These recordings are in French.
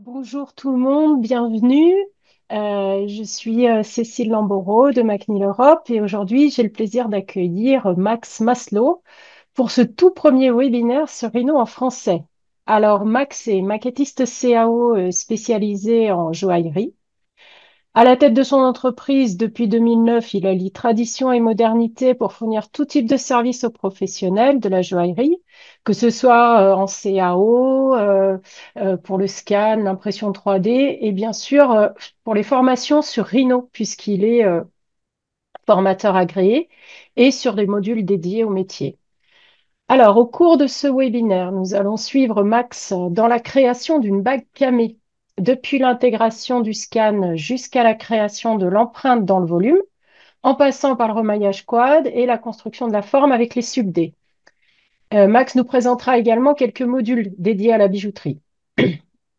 Bonjour tout le monde, bienvenue. Je suis Cécile Lambourreau de McNeil Europe et aujourd'hui j'ai le plaisir d'accueillir Max Maslow pour ce tout premier webinaire sur Rhino en français. Alors Max est maquettiste CAO spécialisé en joaillerie. À la tête de son entreprise depuis 2009, il allie tradition et modernité pour fournir tout type de services aux professionnels de la joaillerie, que ce soit en CAO, pour le scan, l'impression 3D et bien sûr pour les formations sur Rhino, puisqu'il est formateur agréé et sur des modules dédiés au métier. Alors, au cours de ce webinaire, nous allons suivre Max dans la création d'une bague camée, depuis l'intégration du scan jusqu'à la création de l'empreinte dans le volume, en passant par le remaillage quad et la construction de la forme avec les sub-D. Max nous présentera également quelques modules dédiés à la bijouterie.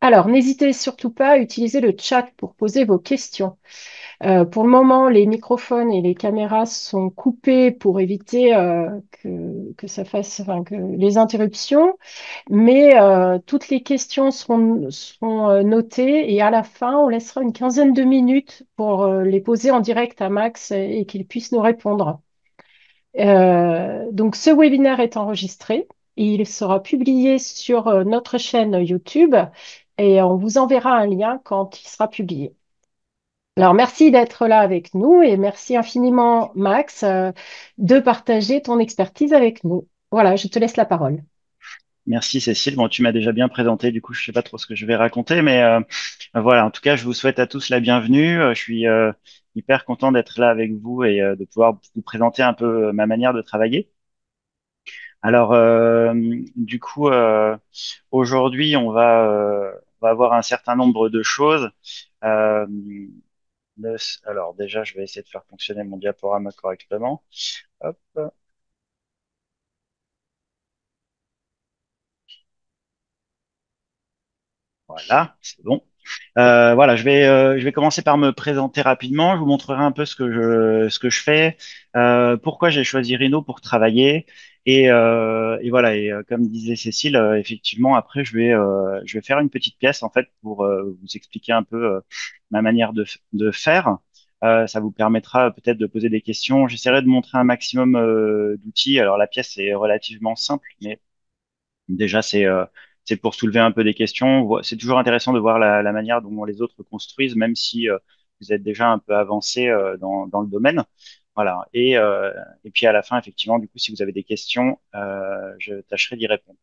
Alors, n'hésitez surtout pas à utiliser le chat pour poser vos questions. Pour le moment, les microphones et les caméras sont coupés pour éviter que ça fasse, enfin, que les interruptions, mais toutes les questions seront notées et à la fin, on laissera une quinzaine de minutes pour les poser en direct à Max et qu'il puisse nous répondre. Donc, ce webinaire est enregistré et il sera publié sur notre chaîne YouTube et on vous enverra un lien quand il sera publié. Alors, merci d'être là avec nous et merci infiniment, Max, de partager ton expertise avec nous. Voilà, je te laisse la parole. Merci Cécile. Bon, tu m'as déjà bien présenté, du coup, je sais pas trop ce que je vais raconter, mais voilà. En tout cas, je vous souhaite à tous la bienvenue. Je suis hyper content d'être là avec vous et de pouvoir vous présenter un peu ma manière de travailler. Alors, du coup, aujourd'hui, on va avoir un certain nombre de choses. Euh, alors, déjà, je vais essayer de faire fonctionner mon diaporama correctement. Hop, voilà, c'est bon. Voilà, je vais commencer par me présenter rapidement. Je vous montrerai un peu ce que je fais, pourquoi j'ai choisi Rhino pour travailler. Et voilà, comme disait Cécile, effectivement, après, je vais faire une petite pièce en fait pour vous expliquer un peu ma manière de faire. Ça vous permettra peut-être de poser des questions. J'essaierai de montrer un maximum d'outils. Alors, la pièce est relativement simple, mais déjà, c'est pour soulever un peu des questions. C'est toujours intéressant de voir la manière dont les autres construisent, même si vous êtes déjà un peu avancé dans le domaine. Voilà. Et puis à la fin, effectivement, du coup, si vous avez des questions, je tâcherai d'y répondre.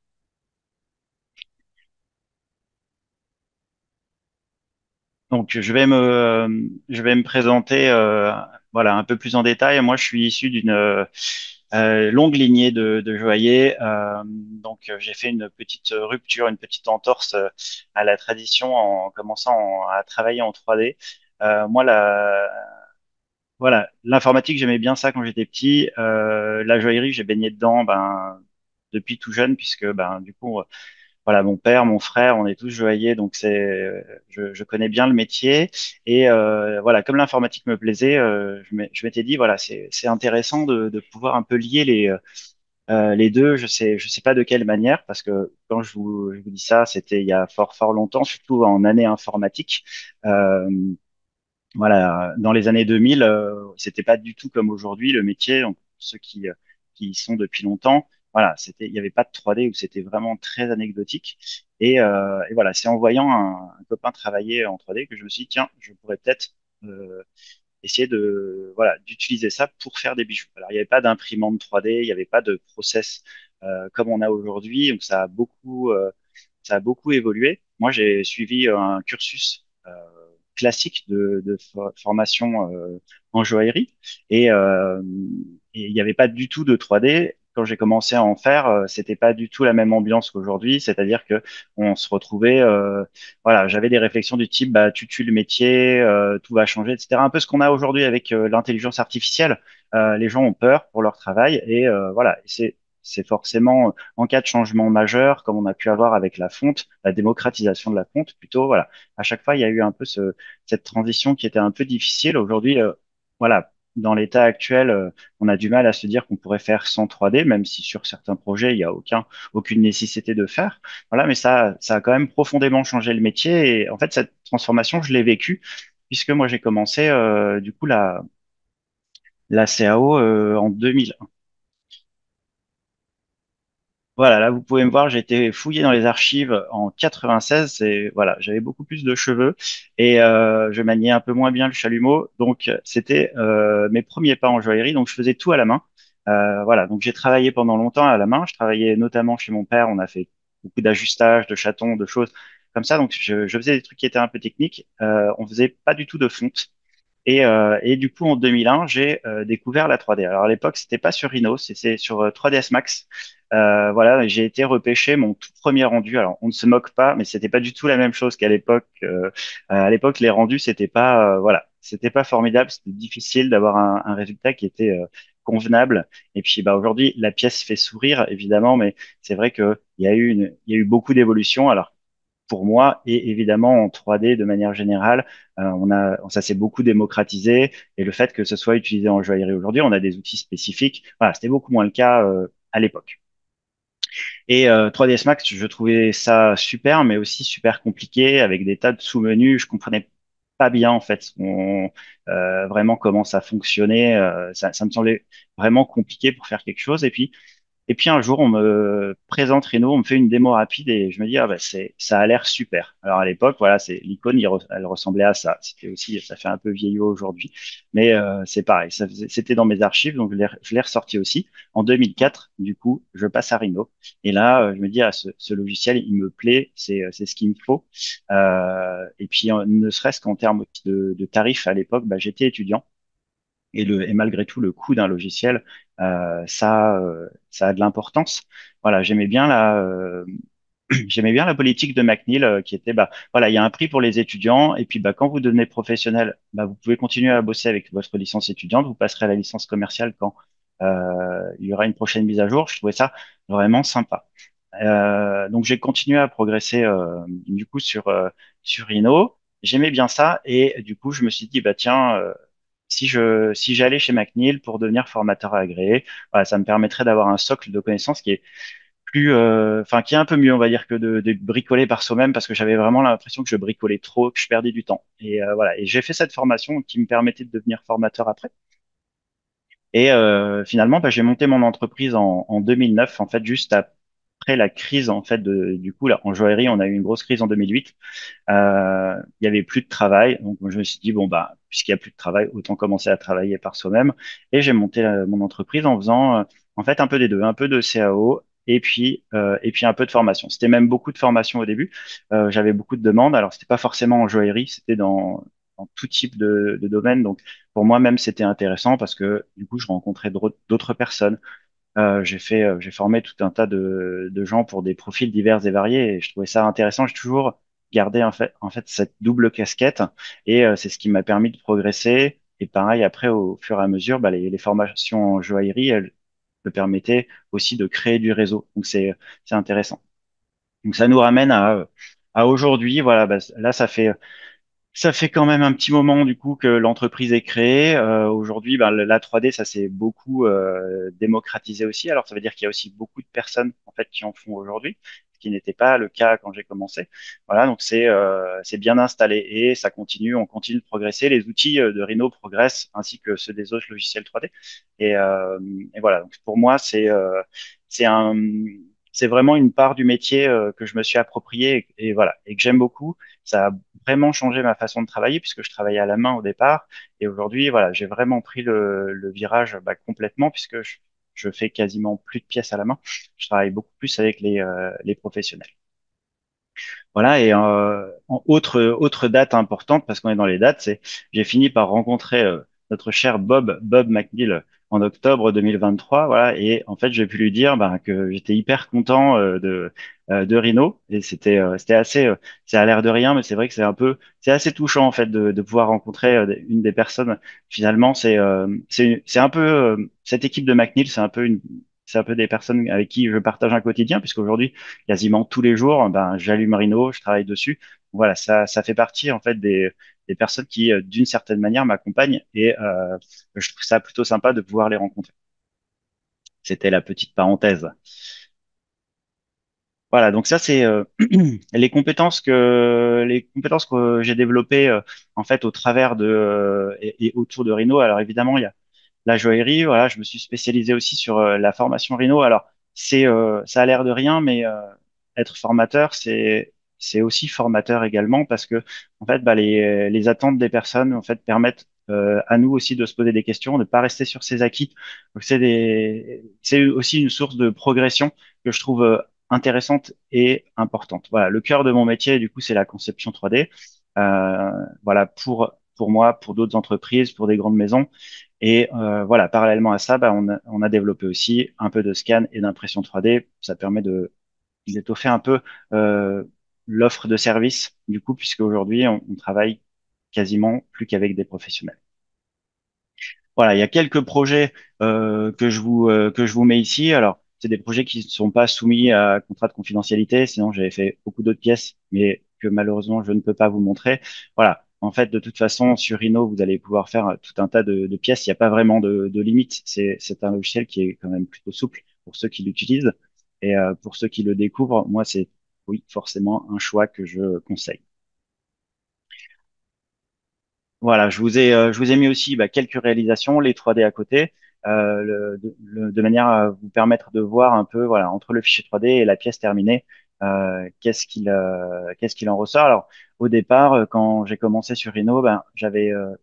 Donc, je vais me présenter, voilà, un peu plus en détail. Moi, je suis issu d'une longue lignée de joailliers. Donc, j'ai fait une petite rupture, une petite entorse à la tradition en commençant à travailler en 3D. Moi, voilà, l'informatique, j'aimais bien ça quand j'étais petit. La joaillerie, j'ai baigné dedans, ben, depuis tout jeune, puisque, ben, du coup, voilà, mon père, mon frère, on est tous joailliers, donc je connais bien le métier. Et voilà, comme l'informatique me plaisait, je m'étais dit, voilà, c'est intéressant de pouvoir un peu lier les deux. Je sais pas de quelle manière, parce que quand je vous dis ça, c'était il y a fort fort longtemps, surtout en année informatique. Euh, voilà, dans les années 2000, c'était pas du tout comme aujourd'hui le métier. Donc, ceux qui y sont depuis longtemps, voilà, il y avait pas de 3D où c'était vraiment très anecdotique. Et voilà, c'est en voyant un copain travailler en 3D que je me suis dit, tiens, je pourrais peut-être essayer voilà, d'utiliser ça pour faire des bijoux. Alors, il n'y avait pas d'imprimante 3D, il n'y avait pas de process comme on a aujourd'hui, donc ça a beaucoup évolué. Moi, j'ai suivi un cursus classique de formation en joaillerie et il n'y avait pas du tout de 3D. Quand j'ai commencé à en faire, c'était pas du tout la même ambiance qu'aujourd'hui, c'est-à-dire que on se retrouvait, voilà, j'avais des réflexions du type, bah, tu tues le métier, tout va changer, etc. Un peu ce qu'on a aujourd'hui avec l'intelligence artificielle. Les gens ont peur pour leur travail et voilà, c'est forcément en cas de changement majeur, comme on a pu avoir avec la fonte, la démocratisation de la fonte, plutôt, voilà. À chaque fois, il y a eu un peu cette transition qui était un peu difficile. Aujourd'hui, voilà, dans l'état actuel, on a du mal à se dire qu'on pourrait faire sans 3D, même si sur certains projets, il n'y a aucune nécessité de faire. Voilà, mais ça a quand même profondément changé le métier. Et en fait, cette transformation, je l'ai vécue puisque moi, j'ai commencé du coup la CAO en 2000. Voilà, là, vous pouvez me voir, j'ai été fouillé dans les archives en 96 et voilà, j'avais beaucoup plus de cheveux et je maniais un peu moins bien le chalumeau. Donc, c'était mes premiers pas en joaillerie. Donc, je faisais tout à la main. Voilà, donc j'ai travaillé pendant longtemps à la main. Je travaillais notamment chez mon père. On a fait beaucoup d'ajustage, de chatons, de choses comme ça. Donc, je faisais des trucs qui étaient un peu techniques. On faisait pas du tout de fonte. Et du coup, en 2001, j'ai découvert la 3D. Alors à l'époque, c'était pas sur Rhino, c'était sur 3ds Max. Voilà, et j'ai été repêché mon tout premier rendu. Alors, on ne se moque pas, mais c'était pas du tout la même chose qu'à l'époque. À l'époque, les rendus, voilà, c'était pas formidable. C'était difficile d'avoir un résultat qui était convenable. Et puis, bah aujourd'hui, la pièce fait sourire, évidemment, mais c'est vrai que il y a eu beaucoup d'évolutions. Alors pour moi, et évidemment en 3D de manière générale, ça s'est beaucoup démocratisé et le fait que ce soit utilisé en joaillerie aujourd'hui, on a des outils spécifiques. Voilà, c'était beaucoup moins le cas à l'époque. Et 3ds Max, je trouvais ça super, mais aussi super compliqué avec des tas de sous-menus. Je comprenais pas bien en fait vraiment comment ça fonctionnait. Ça me semblait vraiment compliqué pour faire quelque chose. Et puis un jour, on me présente Reno, on me fait une démo rapide et je me dis, ah bah ça a l'air super. Alors à l'époque, voilà, c'est l'icône, elle ressemblait à ça. C'était aussi, ça fait un peu vieillot aujourd'hui, mais c'est pareil. C'était dans mes archives, donc je l'ai ressorti aussi. En 2004, du coup, je passe à Rhino. Et là, je me dis, ah, ce logiciel, il me plaît, c'est ce qu'il me faut. Et puis, ne serait-ce qu'en termes de tarifs à l'époque, bah, j'étais étudiant. Et malgré tout, le coût d'un logiciel, ça a de l'importance. Voilà, j'aimais bien la politique de McNeil qui était, bah, voilà, il y a un prix pour les étudiants et puis bah, quand vous devenez professionnel, bah, vous pouvez continuer à bosser avec votre licence étudiante, vous passerez à la licence commerciale quand il y aura une prochaine mise à jour. Je trouvais ça vraiment sympa. Donc j'ai continué à progresser du coup sur Rhino. J'aimais bien ça et du coup je me suis dit bah tiens si j'allais chez McNeil pour devenir formateur agréé, voilà, ça me permettrait d'avoir un socle de connaissances qui est enfin, qui est un peu mieux, on va dire, que de bricoler par soi-même, parce que j'avais vraiment l'impression que je bricolais trop, que je perdais du temps. Et voilà. Et j'ai fait cette formation qui me permettait de devenir formateur après. Et finalement, bah, j'ai monté mon entreprise en 2009, en fait, juste après la crise, en fait, du coup, là, en joaillerie, on a eu une grosse crise en 2008. Il y avait plus de travail, donc je me suis dit bon bah puisqu'il y a plus de travail, autant commencer à travailler par soi-même. Et j'ai monté mon entreprise en faisant en fait un peu des deux, un peu de CAO et puis un peu de formation. C'était même beaucoup de formation au début. J'avais beaucoup de demandes. Alors c'était pas forcément en joaillerie, c'était dans tout type de domaine. Donc pour moi-même c'était intéressant parce que du coup je rencontrais d'autres personnes. J'ai formé tout un tas de gens pour des profils divers et variés et je trouvais ça intéressant. J'ai toujours gardé en fait cette double casquette et c'est ce qui m'a permis de progresser. Et pareil, après, au fur et à mesure, bah, les formations en joaillerie, elles me permettaient aussi de créer du réseau. Donc c'est intéressant. Donc ça nous ramène à aujourd'hui. Voilà, bah, là, ça fait quand même un petit moment du coup que l'entreprise est créée. Aujourd'hui, ben, la 3D, ça s'est beaucoup démocratisé aussi. Alors, ça veut dire qu'il y a aussi beaucoup de personnes en fait qui en font aujourd'hui, ce qui n'était pas le cas quand j'ai commencé. Voilà, donc c'est bien installé et ça continue. On continue de progresser. Les outils de Rhino progressent ainsi que ceux des autres logiciels 3D. Et, euh, et voilà. Donc pour moi, c'est un c'est vraiment une part du métier que je me suis approprié et voilà et que j'aime beaucoup. Ça a vraiment changé ma façon de travailler puisque je travaillais à la main au départ. Et aujourd'hui, voilà, j'ai vraiment pris le virage bah, complètement puisque je fais quasiment plus de pièces à la main. Je travaille beaucoup plus avec les professionnels. Voilà, et autre date importante, parce qu'on est dans les dates, c'est j'ai fini par rencontrer notre cher Bob McNeil en octobre 2023, voilà, et en fait j'ai pu lui dire ben, que j'étais hyper content de Rhino, et c'était assez, ça a l'air de rien, mais c'est vrai que c'est assez touchant en fait de pouvoir rencontrer une des personnes. Finalement, c'est un peu cette équipe de McNeil, c'est un peu des personnes avec qui je partage un quotidien, puisqu'aujourd'hui quasiment tous les jours, ben, j'allume Rhino, je travaille dessus. Voilà, ça fait partie en fait des personnes qui, d'une certaine manière, m'accompagnent et je trouve ça plutôt sympa de pouvoir les rencontrer. C'était la petite parenthèse. Voilà, donc ça c'est les compétences que j'ai développées en fait au travers de et autour de Rhino. Alors évidemment, il y a la joaillerie. Voilà, je me suis spécialisé aussi sur la formation Rhino. Alors ça a l'air de rien, mais être formateur, c'est aussi formateur également parce que en fait, bah, les attentes des personnes en fait permettent à nous aussi de se poser des questions, de pas rester sur ses acquis. Donc c'est aussi une source de progression que je trouve intéressante et importante. Voilà, le cœur de mon métier, du coup, c'est la conception 3D. Voilà, pour moi, pour d'autres entreprises, pour des grandes maisons. Et voilà, parallèlement à ça, bah, on a développé aussi un peu de scan et d'impression 3D. Ça permet d'étoffer un peu euh, l'offre de service, du coup, puisque aujourd'hui, on travaille quasiment plus qu'avec des professionnels. Voilà, il y a quelques projets que je vous mets ici. Alors, c'est des projets qui ne sont pas soumis à contrat de confidentialité, sinon j'avais fait beaucoup d'autres pièces, mais que malheureusement je ne peux pas vous montrer. Voilà. En fait, de toute façon, sur Rhino, vous allez pouvoir faire tout un tas de pièces. Il n'y a pas vraiment de limite. C'est un logiciel qui est quand même plutôt souple pour ceux qui l'utilisent. Et pour ceux qui le découvrent, moi, c'est oui, forcément un choix que je conseille. Voilà, je vous ai mis aussi bah, quelques réalisations, les 3D à côté, de manière à vous permettre de voir un peu, voilà, entre le fichier 3D et la pièce terminée, qu'est-ce qu'il en ressort. Alors, au départ, quand j'ai commencé sur Rhino, ben,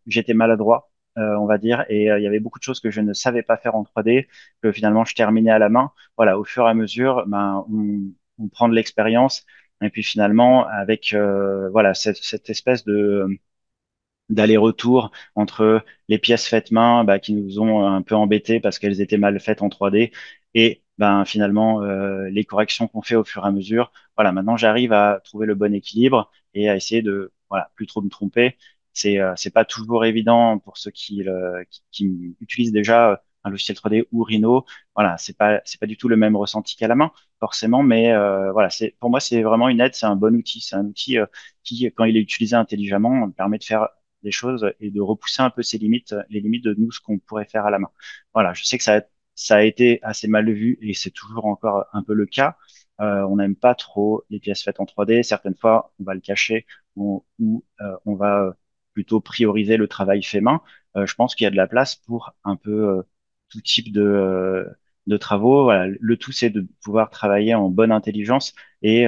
j'étais maladroit, on va dire, et il y avait beaucoup de choses que je ne savais pas faire en 3D, que finalement je terminais à la main. Voilà, au fur et à mesure, ben, on prend de l'expérience, et puis finalement, avec voilà cette espèce de d'aller-retour entre les pièces faites main bah, qui nous ont un peu embêtés parce qu'elles étaient mal faites en 3D et ben finalement les corrections qu'on fait au fur et à mesure. Voilà, maintenant j'arrive à trouver le bon équilibre et à essayer de voilà plus trop me tromper. C'est pas toujours évident pour ceux qui utilisent déjà un logiciel 3D ou Rhino. Voilà, c'est pas du tout le même ressenti qu'à la main forcément, mais voilà, c'est pour moi c'est vraiment une aide, c'est un bon outil, c'est un outil qui quand il est utilisé intelligemment permet de faire des choses et de repousser un peu ses limites, les limites de nous, ce qu'on pourrait faire à la main. Voilà, je sais que ça a été assez mal vu et c'est toujours encore un peu le cas. On n'aime pas trop les pièces faites en 3D. Certaines fois, on va le cacher ou on va plutôt prioriser le travail fait main. Je pense qu'il y a de la place pour un peu tout type de travaux. Voilà, le tout, c'est de pouvoir travailler en bonne intelligence. Et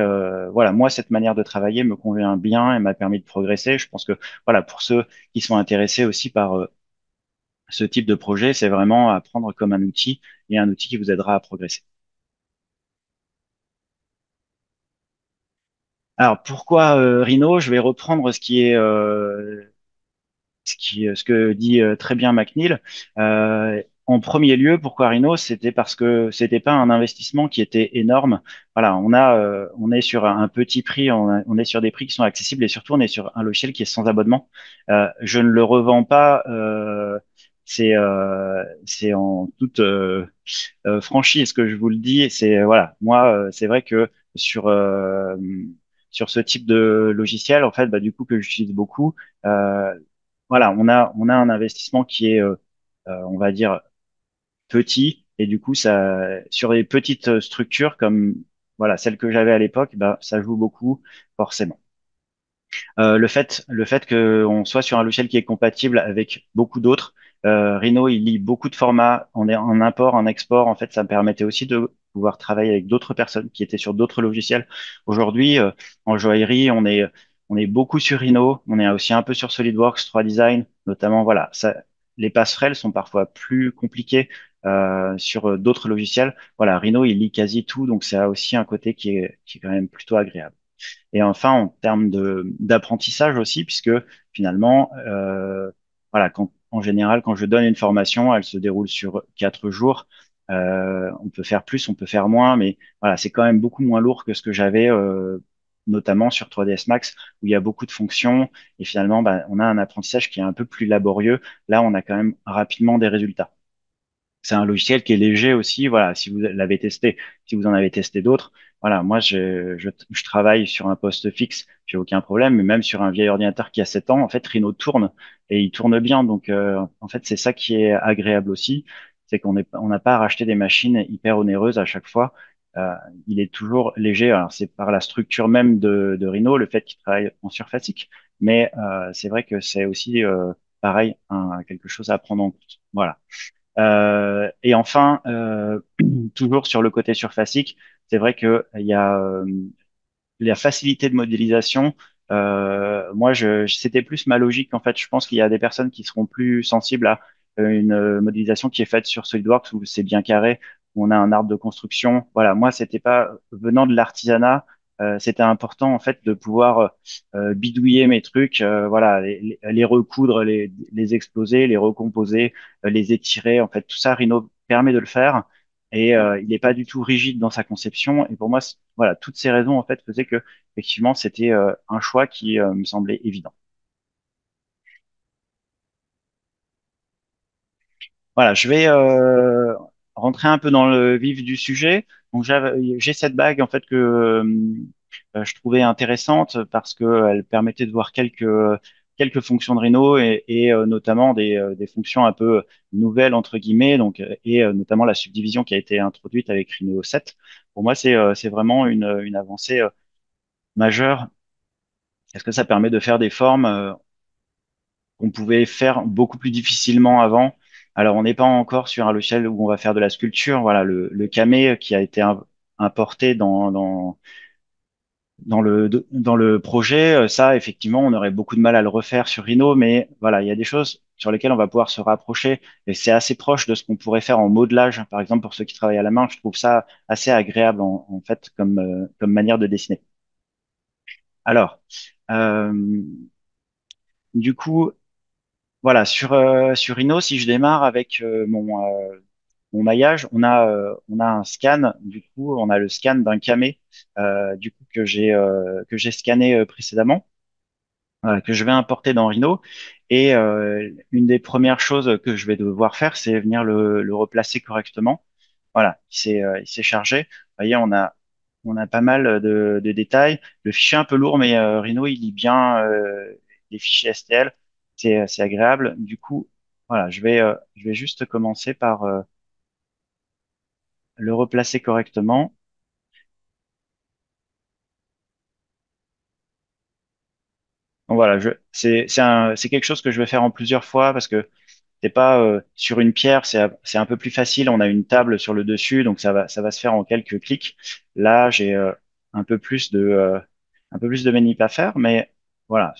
voilà, moi, cette manière de travailler me convient bien et m'a permis de progresser. Je pense que voilà, pour ceux qui sont intéressés aussi par ce type de projet, c'est vraiment à prendre comme un outil et un outil qui vous aidera à progresser. Alors pourquoi Rhino? Je vais reprendre ce que dit très bien McNeil. En premier lieu, pourquoi Rhino? C'était parce que c'était pas un investissement qui était énorme. Voilà, on est sur un petit prix, on est sur des prix qui sont accessibles et surtout on est sur un logiciel qui est sans abonnement. Je ne le revends pas. C'est en toute franchise que je vous le dis. C'est voilà, moi, c'est vrai que sur sur ce type de logiciel, en fait, bah, du coup que j'utilise beaucoup. Euh, voilà, on a un investissement qui est, on va dire, petit, et du coup, ça, sur les petites structures comme voilà celle que j'avais à l'époque, bah, ça joue beaucoup forcément. Le fait qu'on soit sur un logiciel qui est compatible avec beaucoup d'autres, Rhino, il lit beaucoup de formats en import, en export. En fait, ça me permettait aussi de pouvoir travailler avec d'autres personnes qui étaient sur d'autres logiciels. Aujourd'hui, en joaillerie, on est beaucoup sur Rhino. On est aussi un peu sur SolidWorks, 3Design, notamment. Voilà, ça, les passerelles sont parfois plus compliquées sur d'autres logiciels. Voilà, Rhino, il lit quasi tout, donc ça a aussi un côté qui est quand même plutôt agréable. Et enfin, en termes d'apprentissage aussi, puisque finalement, voilà, en général, quand je donne une formation, elle se déroule sur 4 jours. On peut faire plus, on peut faire moins, mais voilà, c'est quand même beaucoup moins lourd que ce que j'avais, notamment sur 3ds Max, où il y a beaucoup de fonctions, et finalement, bah, on a un apprentissage qui est un peu plus laborieux. Là, on a quand même rapidement des résultats. c'est un logiciel qui est léger aussi. Voilà, si vous l'avez testé, si vous en avez testé d'autres, voilà, moi je travaille sur un poste fixe, j'ai aucun problème, mais même sur un vieil ordinateur qui a 7 ans, en fait, Rhino tourne et il tourne bien. Donc en fait, c'est ça qui est agréable aussi, c'est on n'a pas à racheter des machines hyper onéreuses à chaque fois. Euh, il est toujours léger. Alors c'est par la structure même de Rhino, le fait qu'il travaille en surfacique, mais c'est vrai que c'est aussi pareil, quelque chose à prendre en compte. Voilà. Et enfin, toujours sur le côté surfacique, c'est vrai que il y a la facilité de modélisation. Moi, c'était plus ma logique en fait. Je pense qu'il y a des personnes qui seront plus sensibles à une modélisation qui est faite sur SolidWorks où c'est bien carré, où on a un arbre de construction. Voilà, moi, c'était pas venant de l'artisanat. C'était important en fait de pouvoir bidouiller mes trucs, voilà, les recoudre, les exploser, les recomposer, les étirer. En fait, tout ça, Rhino permet de le faire et il n'est pas du tout rigide dans sa conception. Et pour moi, voilà, toutes ces raisons en fait faisaient que effectivement c'était un choix qui me semblait évident. Voilà, je vais rentrer un peu dans le vif du sujet. Donc j'ai cette bague en fait que je trouvais intéressante parce que elle permettait de voir quelques fonctions de Rhino et notamment des fonctions un peu nouvelles entre guillemets, donc et notamment la subdivision qui a été introduite avec Rhino 7. Pour moi, c'est vraiment une avancée majeure parce que ça permet de faire des formes qu'on pouvait faire beaucoup plus difficilement avant. Alors, on n'est pas encore sur un logiciel où on va faire de la sculpture. Voilà, le camé qui a été importé dans le projet, ça, effectivement, on aurait beaucoup de mal à le refaire sur Rhino, mais voilà, il y a des choses sur lesquelles on va pouvoir se rapprocher et c'est assez proche de ce qu'on pourrait faire en modelage. Par exemple, pour ceux qui travaillent à la main, je trouve ça assez agréable en fait comme manière de dessiner. Alors, euh, du coup, voilà, sur Rhino, si je démarre avec mon maillage, on a un scan. Du coup, on a le scan d'un camé du coup que j'ai scanné précédemment, que je vais importer dans Rhino. Et une des premières choses que je vais devoir faire, c'est venir le replacer correctement. Voilà, il s'est chargé. Vous voyez, on a pas mal de détails. Le fichier est un peu lourd, mais Rhino, il lit bien les fichiers STL. C'est agréable. Du coup, voilà, je vais juste commencer par le replacer correctement. Donc voilà, c'est quelque chose que je vais faire en plusieurs fois parce que c'est pas sur une pierre, c'est un peu plus facile. On a une table sur le dessus, donc ça va se faire en quelques clics. Là, j'ai un peu plus de manip à faire, mais voilà,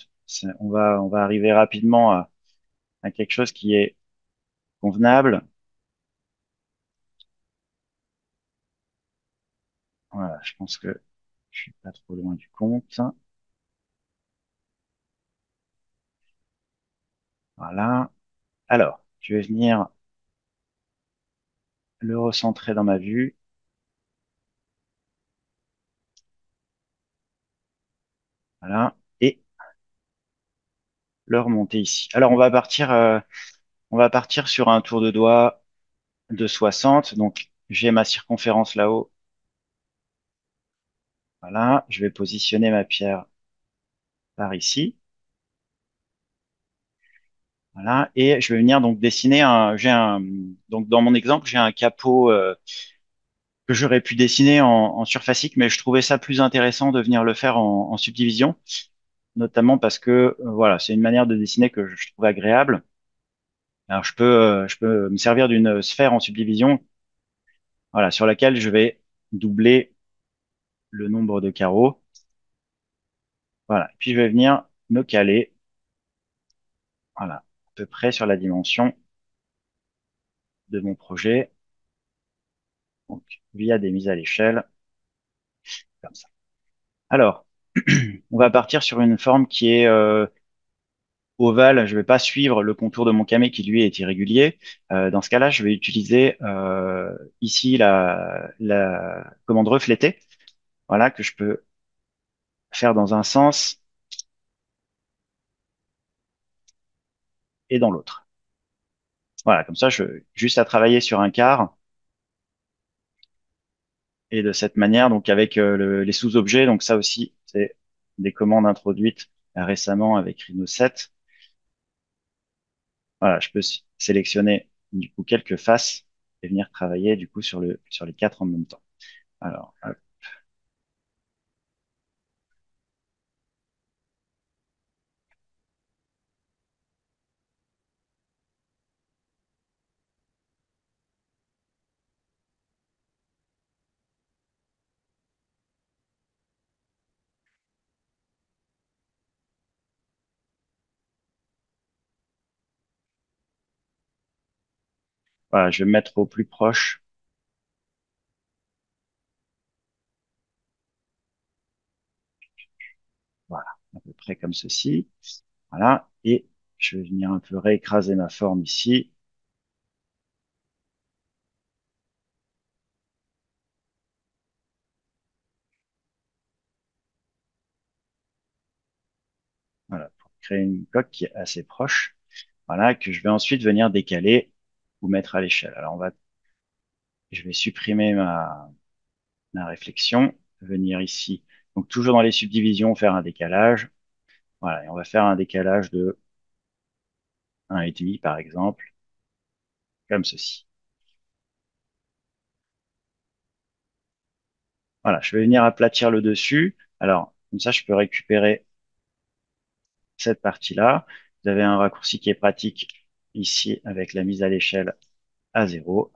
on va arriver rapidement à quelque chose qui est convenable. Voilà, je pense que je suis pas trop loin du compte. Voilà. Alors, je vais venir le recentrer dans ma vue. Voilà. Et le remonter ici. Alors, on va partir sur un tour de doigt de 60. Donc, j'ai ma circonférence là-haut. Voilà. Je vais positionner ma pierre par ici. Voilà. Et je vais venir donc dessiner donc dans mon exemple, j'ai un capot que j'aurais pu dessiner en surfacique, mais je trouvais ça plus intéressant de venir le faire en subdivision, notamment parce que voilà, c'est une manière de dessiner que je trouve agréable. Alors, je peux me servir d'une sphère en subdivision, voilà, sur laquelle je vais doubler le nombre de carreaux. Voilà. Puis je vais venir me caler, voilà, à peu près sur la dimension de mon projet. Donc, via des mises à l'échelle, comme ça. Alors, on va partir sur une forme qui est ovale. Je ne vais pas suivre le contour de mon camé qui lui est irrégulier. Dans ce cas-là, je vais utiliser ici la commande refléter, voilà, que je peux faire dans un sens et dans l'autre. Voilà, comme ça, juste à travailler sur un quart et de cette manière, donc avec les sous-objets, donc ça aussi, c'est des commandes introduites récemment avec Rhino 7. Voilà, je peux sélectionner du coup quelques faces et venir travailler du coup sur les quatre en même temps. Alors, hop, voilà, je vais me mettre au plus proche, voilà, à peu près comme ceci. Voilà, et je vais venir un peu réécraser ma forme ici. Voilà, pour créer une coque qui est assez proche. Voilà, que je vais ensuite venir décaler ou mettre à l'échelle. Alors je vais supprimer ma réflexion, venir ici. Donc toujours dans les subdivisions, faire un décalage. Voilà, et on va faire un décalage de 1,5 par exemple, comme ceci. Voilà, je vais venir aplatir le dessus. Alors, comme ça, je peux récupérer cette partie-là. Vous avez un raccourci qui est pratique ici avec la mise à l'échelle à 0.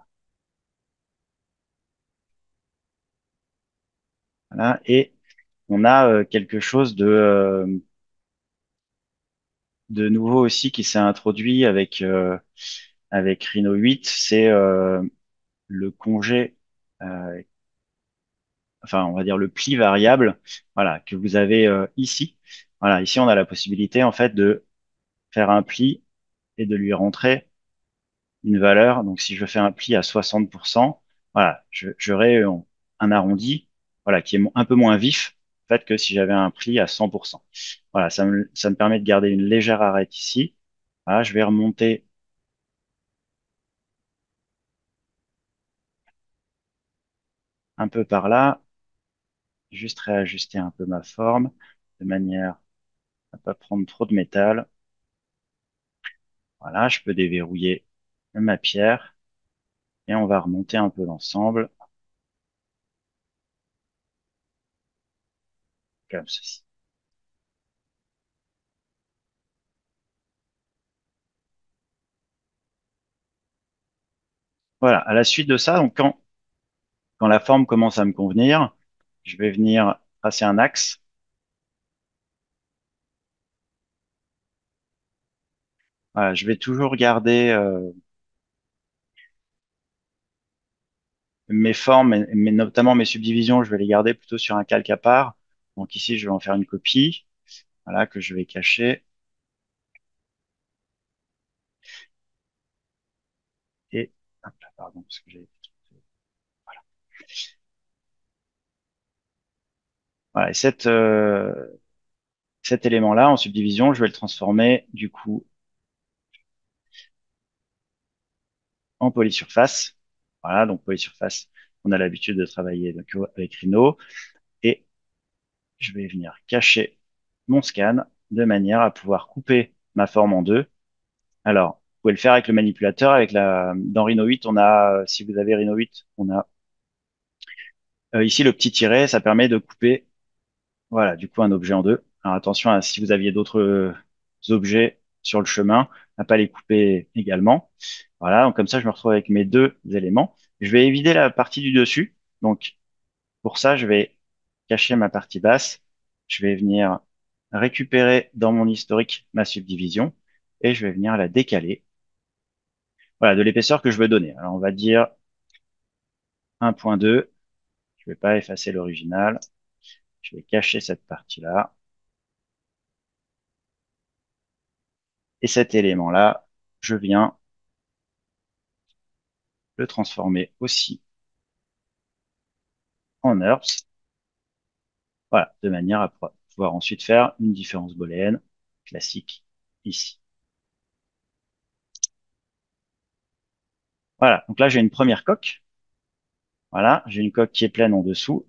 Voilà, et on a quelque chose de nouveau aussi qui s'est introduit avec Rhino 8, c'est le congé, euh, enfin on va dire le pli variable, voilà, que vous avez ici. Voilà, ici on a la possibilité en fait de faire un pli et de lui rentrer une valeur. Donc si je fais un pli à 60%, voilà, j'aurai un arrondi, voilà, qui est un peu moins vif en fait que si j'avais un pli à 100%. Voilà, ça me permet de garder une légère arête ici. Voilà, je vais remonter un peu par là, juste réajuster un peu ma forme de manière à pas prendre trop de métal. Voilà, je peux déverrouiller ma pierre et on va remonter un peu l'ensemble comme ceci. Voilà, à la suite de ça, donc quand la forme commence à me convenir, je vais venir tracer un axe. Voilà, je vais toujours garder mes formes, mais notamment mes subdivisions, je vais les garder plutôt sur un calque à part. Donc ici, je vais en faire une copie, voilà, que je vais cacher. Et, hop là, pardon, parce que j'ai, voilà, et cet élément-là, en subdivision, je vais le transformer, du coup, en polysurface. Voilà, donc polysurface, on a l'habitude de travailler donc, avec Rhino. Et je vais venir cacher mon scan de manière à pouvoir couper ma forme en deux. Alors, vous pouvez le faire avec le manipulateur. Dans Rhino 8, on a, si vous avez Rhino 8, on a ici le petit tiret. Ça permet de couper, voilà, du coup, un objet en deux. Alors attention à si vous aviez d'autres objets sur le chemin, à pas les couper également. Voilà, donc comme ça, je me retrouve avec mes deux éléments. Je vais éviter la partie du dessus. Donc, pour ça, je vais cacher ma partie basse. Je vais venir récupérer dans mon historique ma subdivision et je vais venir la décaler. Voilà, de l'épaisseur que je veux donner. Alors, on va dire 1,2. Je vais pas effacer l'original. Je vais cacher cette partie-là. Et cet élément-là, je viens le transformer aussi en NURBS. Voilà, de manière à pouvoir ensuite faire une différence booléenne classique ici. Voilà, donc là j'ai une première coque. Voilà, j'ai une coque qui est pleine en dessous.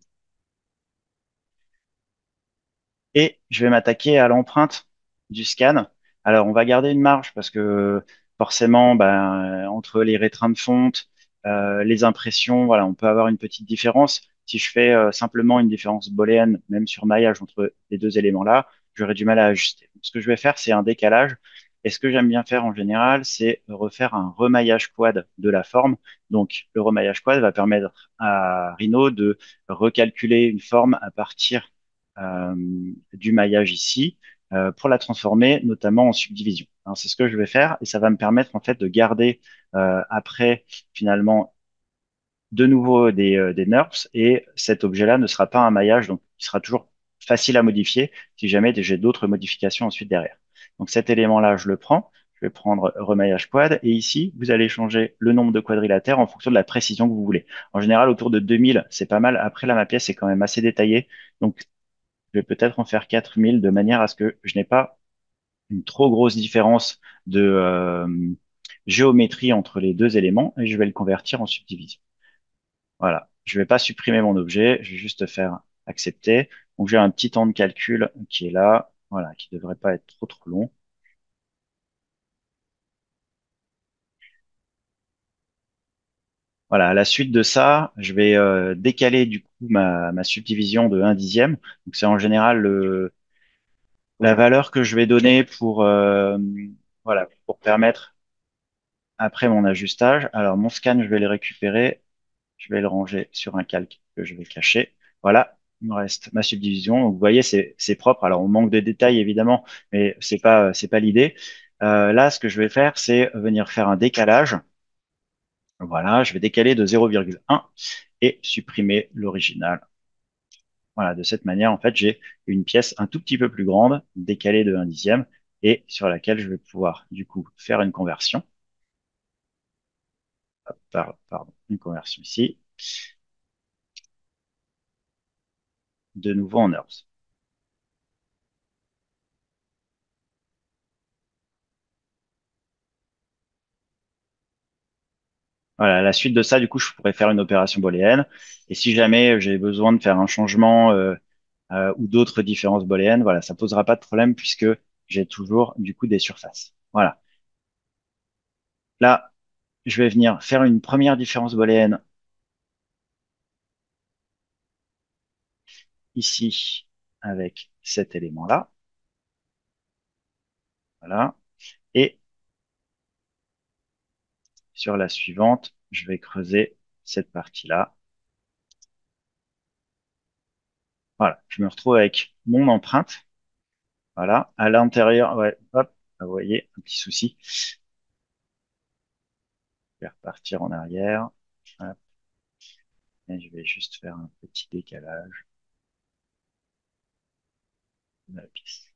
Et je vais m'attaquer à l'empreinte du scan. Alors, on va garder une marge parce que forcément, ben, entre les rétrains de fonte, les impressions, voilà, on peut avoir une petite différence. Si je fais simplement une différence booléenne, même sur maillage entre les deux éléments-là, j'aurais du mal à ajuster. Donc, ce que je vais faire, c'est un décalage. Et ce que j'aime bien faire en général, c'est refaire un remaillage quad de la forme. Donc, le remaillage quad va permettre à Rhino de recalculer une forme à partir euh, du maillage ici pour la transformer notamment en subdivision. Alors, c'est ce que je vais faire et ça va me permettre en fait de garder après finalement de nouveau des NURBS et cet objet-là ne sera pas un maillage, donc il sera toujours facile à modifier si jamais j'ai d'autres modifications ensuite derrière. Donc cet élément-là, je le prends, je vais prendre remaillage quad et ici, vous allez changer le nombre de quadrilatères en fonction de la précision que vous voulez. En général, autour de 2000, c'est pas mal. Après, là, ma pièce est quand même assez détaillée, donc je vais peut-être en faire 4000 de manière à ce que je n'ai pas une trop grosse différence de géométrie entre les deux éléments et je vais le convertir en subdivision. Voilà. Je vais pas supprimer mon objet, je vais juste faire accepter. Donc j'ai un petit temps de calcul qui est là, voilà, qui devrait pas être trop long. Voilà, à la suite de ça, je vais décaler du coup ma subdivision de 1/10. Donc c'est en général la valeur que je vais donner pour voilà, pour permettre après mon ajustage. Alors, mon scan, je vais le récupérer. Je vais le ranger sur un calque que je vais cacher. Voilà, il me reste ma subdivision. Donc, vous voyez, c'est propre. Alors, on manque de détails, évidemment, mais c'est pas l'idée. Là, ce que je vais faire, c'est venir faire un décalage. Voilà, je vais décaler de 0,1 et supprimer l'original. Voilà, de cette manière, en fait, j'ai une pièce un tout petit peu plus grande, décalée de 1/10, et sur laquelle je vais pouvoir, du coup, faire une conversion. Pardon, une conversion ici, de nouveau en heures. Voilà, à la suite de ça, du coup, je pourrais faire une opération booléenne. Et si jamais j'ai besoin de faire un changement ou d'autres différences booléennes, voilà, ça posera pas de problème puisque j'ai toujours du coup des surfaces. Voilà. Là, je vais venir faire une première différence booléenne ici avec cet élément-là. Voilà. Et sur la suivante, je vais creuser cette partie-là. Voilà. Je me retrouve avec mon empreinte. Voilà, à l'intérieur, ouais, hop, vous voyez, un petit souci. Je vais repartir en arrière. Hop, et je vais juste faire un petit décalage de la pièce.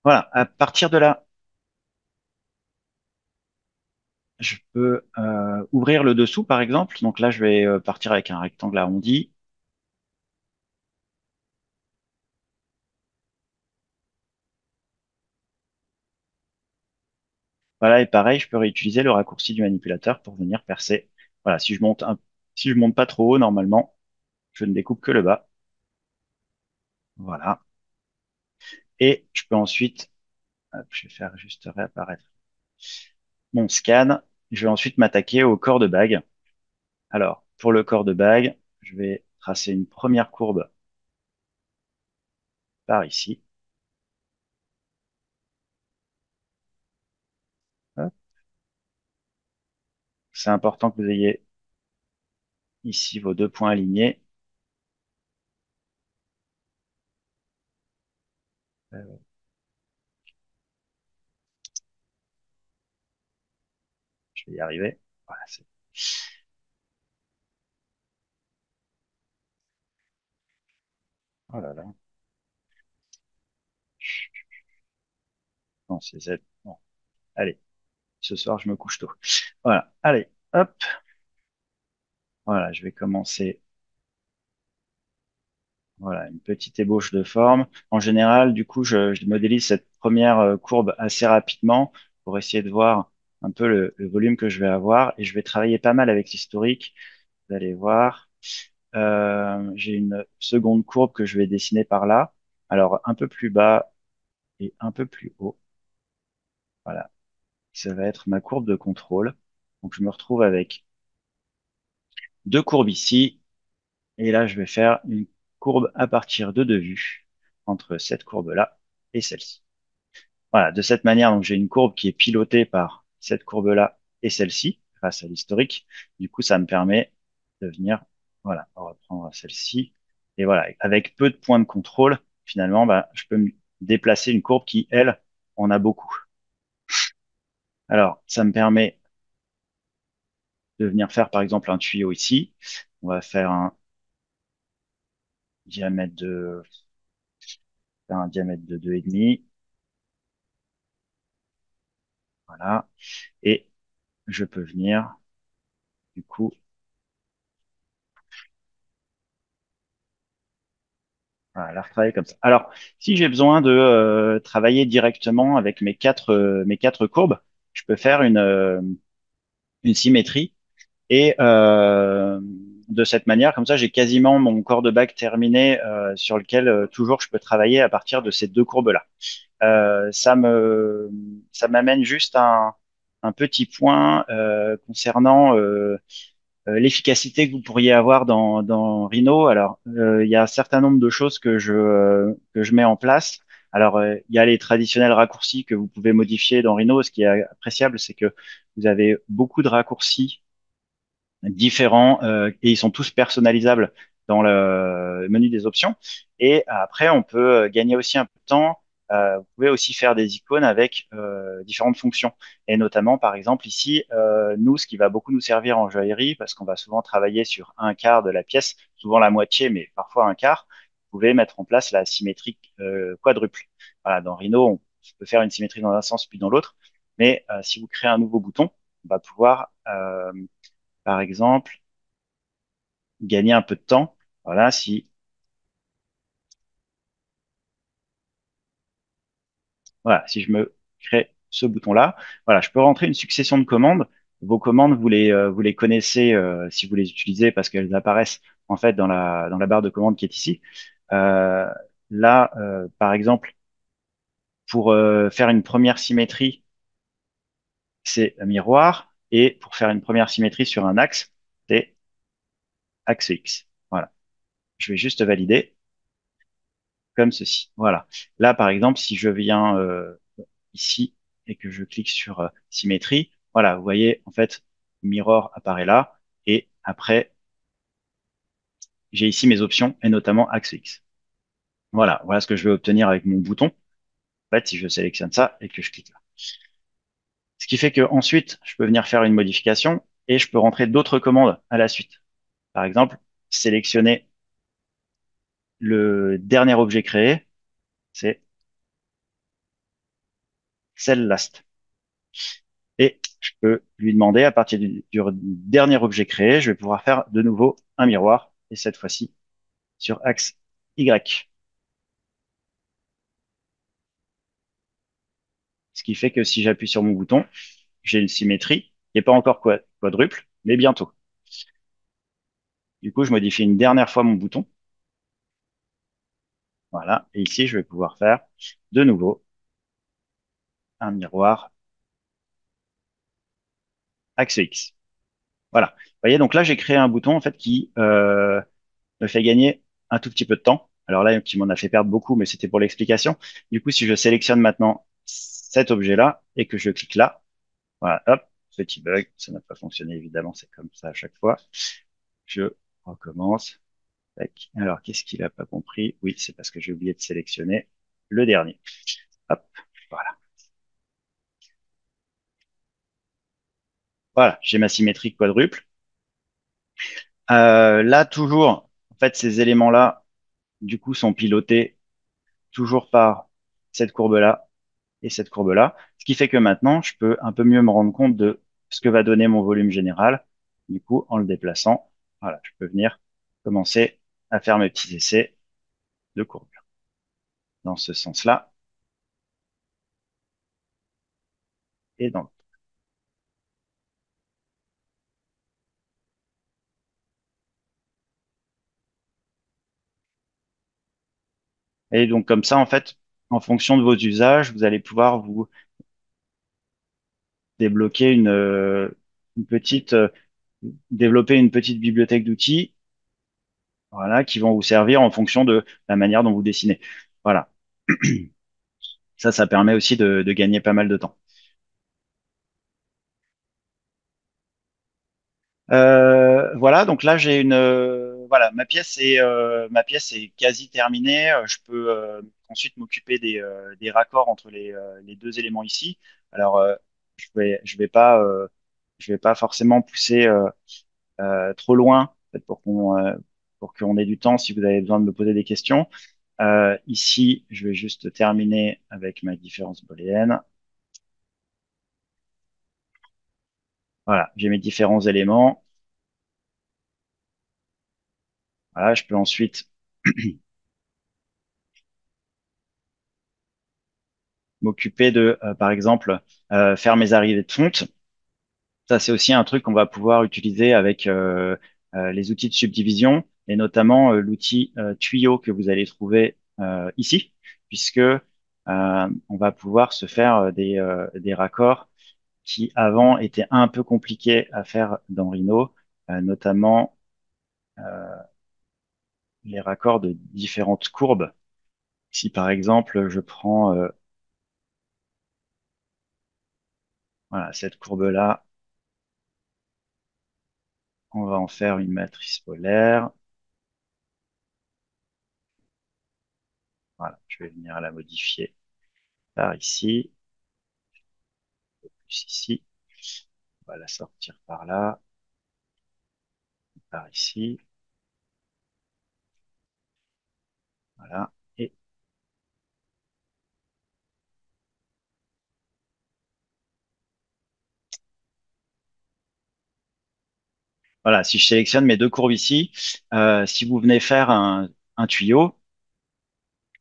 Voilà, à partir de là, je peux ouvrir le dessous, par exemple. Donc là, je vais partir avec un rectangle arrondi. Voilà, et pareil, je peux réutiliser le raccourci du manipulateur pour venir percer. Voilà, si je monte pas trop haut, normalement, je ne découpe que le bas. Voilà. Et je peux ensuite, hop, je vais faire juste réapparaître mon scan. Je vais ensuite m'attaquer au corps de bague. Alors, pour le corps de bague, je vais tracer une première courbe par ici. Hop. C'est important que vous ayez ici vos deux points alignés. Euh, je vais y arriver. Voilà, oh là là. Non, c'est Z. Bon, allez, ce soir, je me couche tôt. Voilà, allez, hop. Voilà, je vais commencer Voilà, une petite ébauche de forme. En général, du coup, je modélise cette première courbe assez rapidement pour essayer de voir un peu le volume que je vais avoir. Et je vais travailler pas mal avec l'historique. Vous allez voir. J'ai une seconde courbe que je vais dessiner par là. Alors, un peu plus bas et un peu plus haut. Voilà, ça va être ma courbe de contrôle. Donc, je me retrouve avec deux courbes ici. Et là, je vais faire une courbe à partir de deux vues entre cette courbe-là et celle-ci. Voilà, de cette manière, donc j'ai une courbe qui est pilotée par cette courbe-là et celle-ci, grâce à l'historique. Du coup, ça me permet de venir, voilà, on va prendre celle-ci. Et voilà, avec peu de points de contrôle, finalement, bah, je peux me déplacer une courbe qui, elle, en a beaucoup. Alors, ça me permet de venir faire, par exemple, un tuyau ici. On va faire diamètre de, un diamètre de 2,5. Voilà. Et je peux venir, du coup, voilà, la retravailler comme ça. Alors, si j'ai besoin de travailler directement avec mes quatre courbes, je peux faire une symétrie. Et de cette manière, comme ça, j'ai quasiment mon corps de bague terminé sur lequel toujours je peux travailler à partir de ces deux courbes-là. Ça m'amène juste un petit point concernant l'efficacité que vous pourriez avoir dans Rhino. Alors, il y a un certain nombre de choses que je mets en place. Alors, il y a les traditionnels raccourcis que vous pouvez modifier dans Rhino. Ce qui est appréciable, c'est que vous avez beaucoup de raccourcis différents et ils sont tous personnalisables dans le menu des options. Et après, on peut gagner aussi un peu de temps. Vous pouvez aussi faire des icônes avec différentes fonctions. Et notamment, par exemple, ici, nous, ce qui va beaucoup nous servir en joaillerie, parce qu'on va souvent travailler sur un quart de la pièce, souvent la moitié, mais parfois un quart, vous pouvez mettre en place la symétrie quadruple. Voilà, dans Rhino, on peut faire une symétrie dans un sens puis dans l'autre. Mais si vous créez un nouveau bouton, on va pouvoir par exemple, gagner un peu de temps. Voilà, si je me crée ce bouton-là, voilà, je peux rentrer une succession de commandes. Vos commandes, vous les connaissez si vous les utilisez parce qu'elles apparaissent en fait dans la barre de commande qui est ici. Euh, Là, par exemple, pour faire une première symétrie, c'est un miroir. Et pour faire une première symétrie sur un axe, c'est axe X. Voilà. Je vais juste valider comme ceci. Voilà. Là, par exemple, si je viens ici et que je clique sur symétrie, voilà, vous voyez, en fait, Mirror apparaît là. Et après, j'ai ici mes options et notamment Axe X. Voilà, voilà ce que je vais obtenir avec mon bouton. En fait, si je sélectionne ça et que je clique là. Ce qui fait que ensuite, je peux venir faire une modification et je peux rentrer d'autres commandes à la suite. Par exemple, sélectionner le dernier objet créé, c'est Cell Last. Et je peux lui demander, à partir du dernier objet créé, je vais pouvoir faire de nouveau un miroir, et cette fois-ci sur axe Y. Ce qui fait que si j'appuie sur mon bouton, j'ai une symétrie qui n'est pas encore quadruple, mais bientôt. Du coup, je modifie une dernière fois mon bouton. Voilà. Et ici, je vais pouvoir faire de nouveau un miroir axe X. Voilà. Vous voyez, donc là, j'ai créé un bouton en fait qui me fait gagner un tout petit peu de temps. Alors là, qui m'en a fait perdre beaucoup, mais c'était pour l'explication. Du coup, si je sélectionne maintenant cet objet-là et que je clique là, voilà, hop, petit bug, ça n'a pas fonctionné évidemment, c'est comme ça à chaque fois. Je recommence. Tac. Alors, qu'est-ce qu'il a pas compris? Oui, c'est parce que j'ai oublié de sélectionner le dernier. Hop, voilà. Voilà, j'ai ma symétrie quadruple. Là, toujours, en fait, ces éléments-là, du coup, sont pilotés toujours par cette courbe-là et cette courbe-là. Ce qui fait que maintenant, je peux un peu mieux me rendre compte de ce que va donner mon volume général. Du coup, en le déplaçant, voilà, je peux venir commencer à faire mes petits essais. de courbure. Dans ce sens-là et dans l'autre. Et donc comme ça, en fait, en fonction de vos usages, vous allez pouvoir vous débloquer une petite, développer une petite bibliothèque d'outils, voilà, qui vont vous servir en fonction de la manière dont vous dessinez. Voilà. Ça permet aussi de gagner pas mal de temps. Voilà, donc là j'ai voilà, ma pièce est quasi terminée. Je peux ensuite m'occuper des raccords entre les deux éléments ici. Alors je vais pas forcément pousser trop loin, en fait, pour qu'on ait du temps si vous avez besoin de me poser des questions. Ici, je vais juste terminer avec ma différence booléenne. Voilà, j'ai mes différents éléments. Voilà, je peux ensuite m'occuper de, par exemple, faire mes arrivées de fonte. Ça, c'est aussi un truc qu'on va pouvoir utiliser avec les outils de subdivision et notamment l'outil tuyau que vous allez trouver ici, puisque on va pouvoir se faire des raccords qui avant étaient un peu compliqués à faire dans Rhino, notamment les raccords de différentes courbes. Si par exemple je prends voilà, cette courbe-là, on va en faire une matrice polaire. Voilà, je vais venir la modifier par ici, plus ici. On va la sortir par là, par ici. Voilà. Et voilà, si je sélectionne mes deux courbes ici, si vous venez faire un tuyau,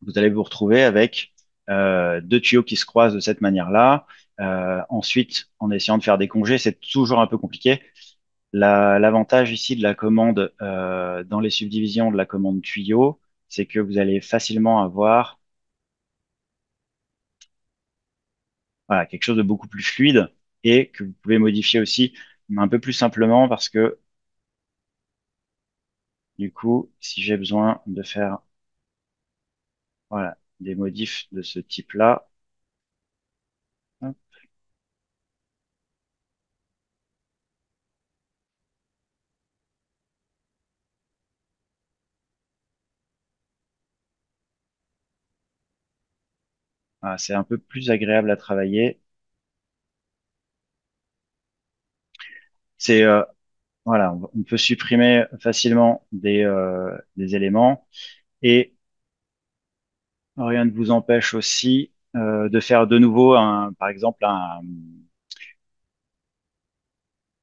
vous allez vous retrouver avec deux tuyaux qui se croisent de cette manière-là. Ensuite, en essayant de faire des congés, c'est toujours un peu compliqué. L'avantage ici de la commande dans les subdivisions de la commande tuyau, c'est que vous allez facilement avoir voilà, quelque chose de beaucoup plus fluide et que vous pouvez modifier aussi un peu plus simplement parce que du coup, si j'ai besoin de faire voilà, des modifs de ce type-là, hop, voilà, c'est un peu plus agréable à travailler. C'est voilà, on peut supprimer facilement des éléments et rien ne vous empêche aussi de faire de nouveau par exemple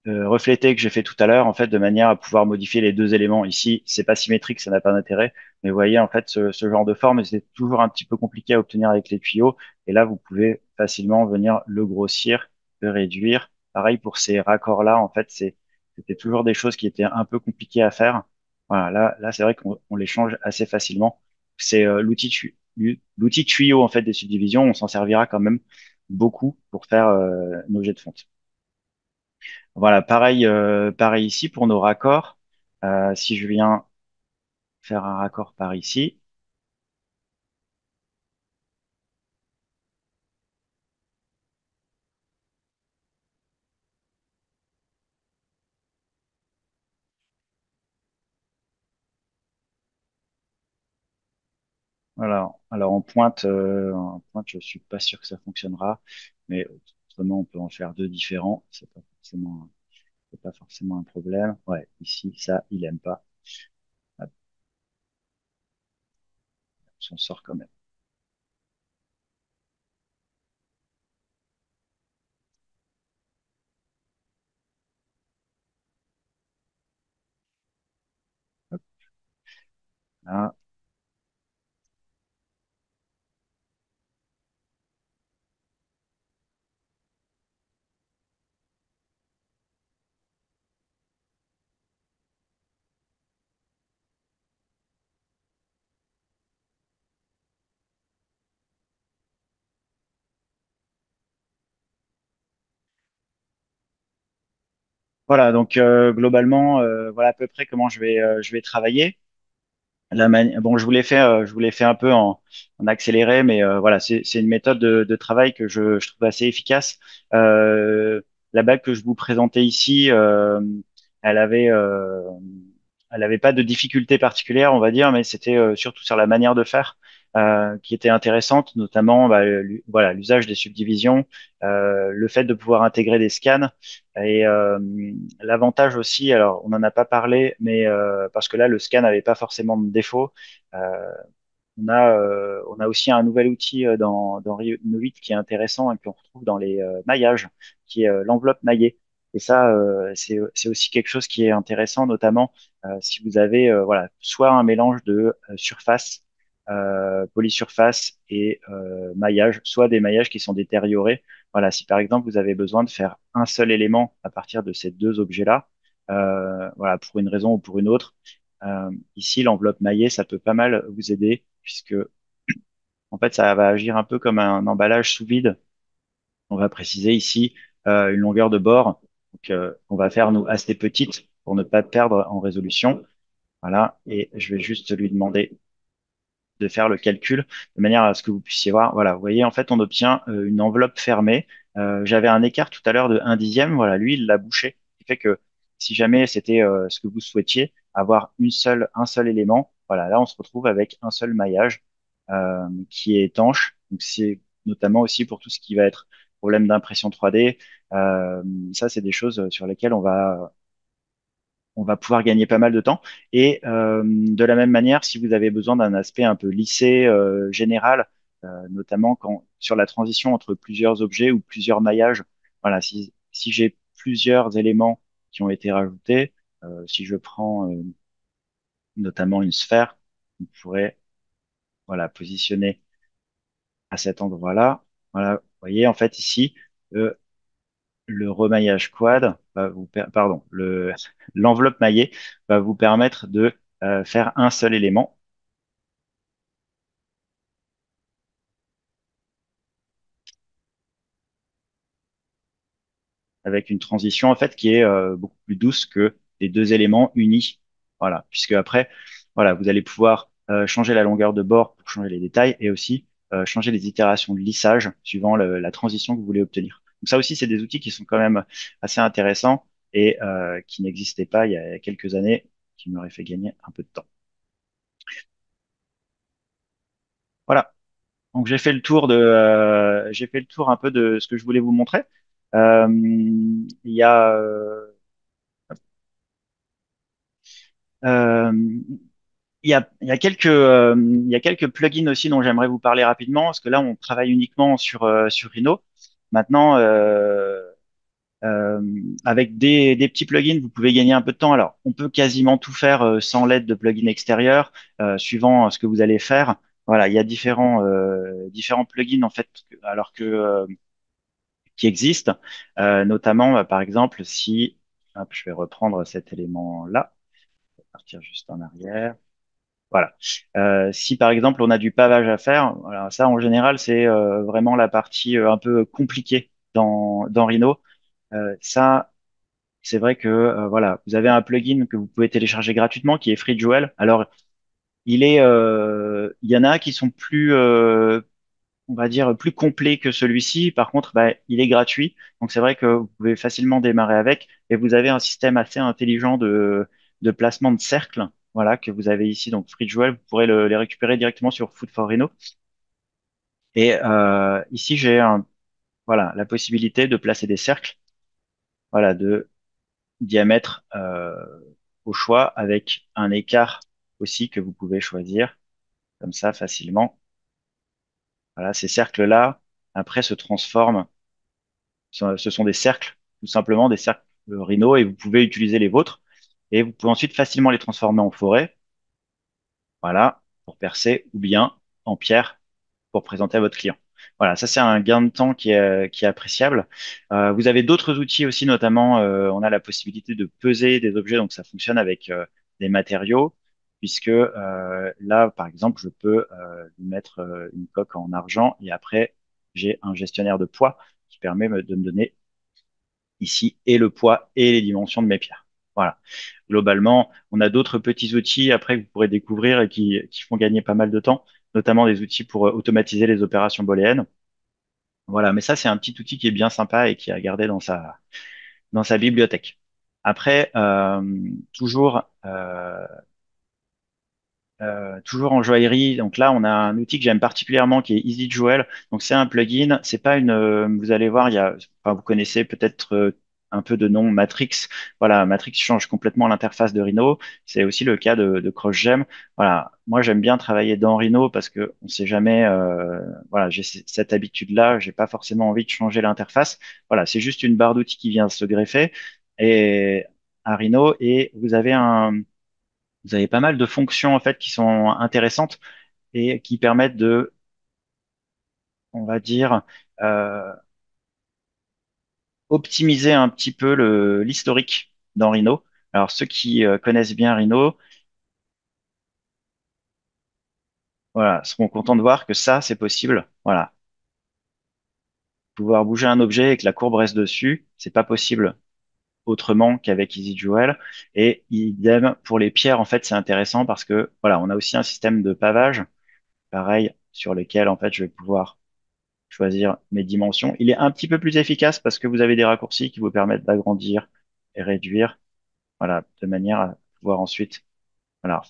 refléter que j'ai fait tout à l'heure, en fait, de manière à pouvoir modifier les deux éléments. Ici, c'est pas symétrique, ça n'a pas d'intérêt. Mais vous voyez, en fait, ce genre de forme, c'est toujours un petit peu compliqué à obtenir avec les tuyaux. Et là, vous pouvez facilement venir le grossir, le réduire. Pareil pour ces raccords-là, en fait, c'était toujours des choses qui étaient un peu compliquées à faire. Voilà, là, c'est vrai qu'on les change assez facilement. C'est l'outil tuyau, en fait, des subdivisions. On s'en servira quand même beaucoup pour faire nos jets de fonte. Voilà, pareil, pareil ici pour nos raccords. Si je viens faire un raccord par ici, voilà. Alors en pointe, je suis pas sûr que ça fonctionnera, mais autrement on peut en faire deux différents. C'est pas forcément un problème. Ouais, ici ça, il aime pas. Hop, on s'en sort quand même. Hop, là. Voilà, donc globalement, voilà à peu près comment je vais travailler. Bon, je vous l'ai fait un peu en accéléré, mais voilà, c'est une méthode de travail que je trouve assez efficace. Euh, la bague que je vous présentais ici, elle avait, euh, elle avait pas de difficulté particulière, on va dire, mais c'était surtout sur la manière de faire qui était intéressante, notamment bah, voilà l'usage des subdivisions, le fait de pouvoir intégrer des scans et l'avantage aussi, alors on n'en a pas parlé, mais parce que là le scan n'avait pas forcément de défaut. euh, on a aussi un nouvel outil dans Rhino 8 qui est intéressant et qu'on retrouve dans les maillages, qui est l'enveloppe maillée. Et ça, c'est aussi quelque chose qui est intéressant, notamment si vous avez voilà, soit un mélange de surface, polysurface et maillage, soit des maillages qui sont détériorés. Voilà, si par exemple vous avez besoin de faire un seul élément à partir de ces deux objets-là, voilà, pour une raison ou pour une autre, ici, l'enveloppe maillée, ça peut pas mal vous aider puisque en fait, ça va agir un peu comme un emballage sous vide. On va préciser ici une longueur de bord on va faire nous assez petite pour ne pas perdre en résolution. Voilà, et je vais juste lui demander de faire le calcul de manière à ce que vous puissiez voir. Voilà, vous voyez, en fait, on obtient une enveloppe fermée. J'avais un écart tout à l'heure de 1/10. Voilà, lui, il l'a bouché. Ce qui fait que si jamais c'était ce que vous souhaitiez, avoir un seul élément, voilà, là, on se retrouve avec un seul maillage qui est étanche. Donc, c'est notamment aussi pour tout ce qui va être problème d'impression 3D. Euh, Ça, c'est des choses sur lesquelles on va pouvoir gagner pas mal de temps. Et de la même manière, si vous avez besoin d'un aspect un peu lissé, général, notamment sur la transition entre plusieurs objets ou plusieurs maillages, voilà, si j'ai plusieurs éléments qui ont été rajoutés, si je prends notamment une sphère, vous pourrez voilà, positionner à cet endroit-là. Voilà, vous voyez, en fait, ici, euh, le remaillage quad pardon, l'enveloppe maillée va vous permettre de faire un seul élément avec une transition en fait qui est beaucoup plus douce que les deux éléments unis. Voilà, puisque après, voilà, vous allez pouvoir changer la longueur de bord pour changer les détails et aussi changer les itérations de lissage suivant la transition que vous voulez obtenir. Donc ça aussi, c'est des outils qui sont quand même assez intéressants et qui n'existaient pas il y a quelques années, qui m'auraient fait gagner un peu de temps. Voilà. Donc j'ai fait le tour un peu de ce que je voulais vous montrer. Il y a, euh, il y a quelques plugins aussi dont j'aimerais vous parler rapidement, parce que là, on travaille uniquement sur Rhino. Maintenant, euh, avec des petits plugins, vous pouvez gagner un peu de temps. Alors, on peut quasiment tout faire sans l'aide de plugins extérieurs, suivant ce que vous allez faire. Voilà, il y a différents plugins en fait, qui existent, notamment, par exemple, si, hop, je vais reprendre cet élément-là, partir juste en arrière. Voilà. Si par exemple on a du pavage à faire, voilà, ça en général c'est vraiment la partie un peu compliquée dans Rhino. Ça, c'est vrai que voilà, vous avez un plugin que vous pouvez télécharger gratuitement qui est FreeJewel. Alors il y en a qui sont plus on va dire, plus complet que celui-ci. Par contre, bah, il est gratuit. Donc, c'est vrai que vous pouvez facilement démarrer avec. Et vous avez un système assez intelligent de placement de cercles. Voilà, que vous avez ici. Donc, FreeJewel, vous pourrez les récupérer directement sur Food for Reno. Et ici, voilà, la possibilité de placer des cercles, voilà, de diamètre au choix avec un écart aussi que vous pouvez choisir comme ça facilement. Voilà, ces cercles-là, après, se transforment. Ce sont des cercles, tout simplement des cercles Rhino, et vous pouvez utiliser les vôtres. Et vous pouvez ensuite facilement les transformer en forêt, voilà, pour percer, ou bien en pierre pour présenter à votre client. Voilà, ça c'est un gain de temps qui est appréciable. Vous avez d'autres outils aussi, notamment on a la possibilité de peser des objets, donc ça fonctionne avec des matériaux, puisque là, par exemple, je peux lui mettre une coque en argent et après j'ai un gestionnaire de poids qui permet de me donner ici et le poids et les dimensions de mes pierres. Voilà. Globalement, on a d'autres petits outils après que vous pourrez découvrir et qui font gagner pas mal de temps, notamment des outils pour automatiser les opérations booléennes. Voilà, mais ça, c'est un petit outil qui est bien sympa et qui est à garder dans sa bibliothèque. Après, toujours en joaillerie. Donc là, on a un outil que j'aime particulièrement qui est EasyJewel. Donc c'est un plugin. C'est pas une. Vous allez voir, enfin, vous connaissez peut-être un peu de nom Matrix. Voilà, Matrix change complètement l'interface de Rhino. C'est aussi le cas de CrossGem. Voilà, moi j'aime bien travailler dans Rhino parce que on sait jamais. Voilà, j'ai cette habitude-là. J'ai pas forcément envie de changer l'interface. Voilà, c'est juste une barre d'outils qui vient se greffer et à Rhino et vous avez pas mal de fonctions en fait qui sont intéressantes et qui permettent de, on va dire, euh, optimiser un petit peu l'historique dans Rhino. Alors ceux qui connaissent bien Rhino, voilà, seront contents de voir que ça, c'est possible. Voilà, pouvoir bouger un objet et que la courbe reste dessus, c'est pas possible autrement qu'avec EasyJewel. Et idem pour les pierres, en fait, c'est intéressant parce que voilà, on a aussi un système de pavage, pareil, sur lequel en fait je vais pouvoir choisir mes dimensions. Il est un petit peu plus efficace parce que vous avez des raccourcis qui vous permettent d'agrandir et réduire, voilà, de manière à pouvoir ensuite, voilà,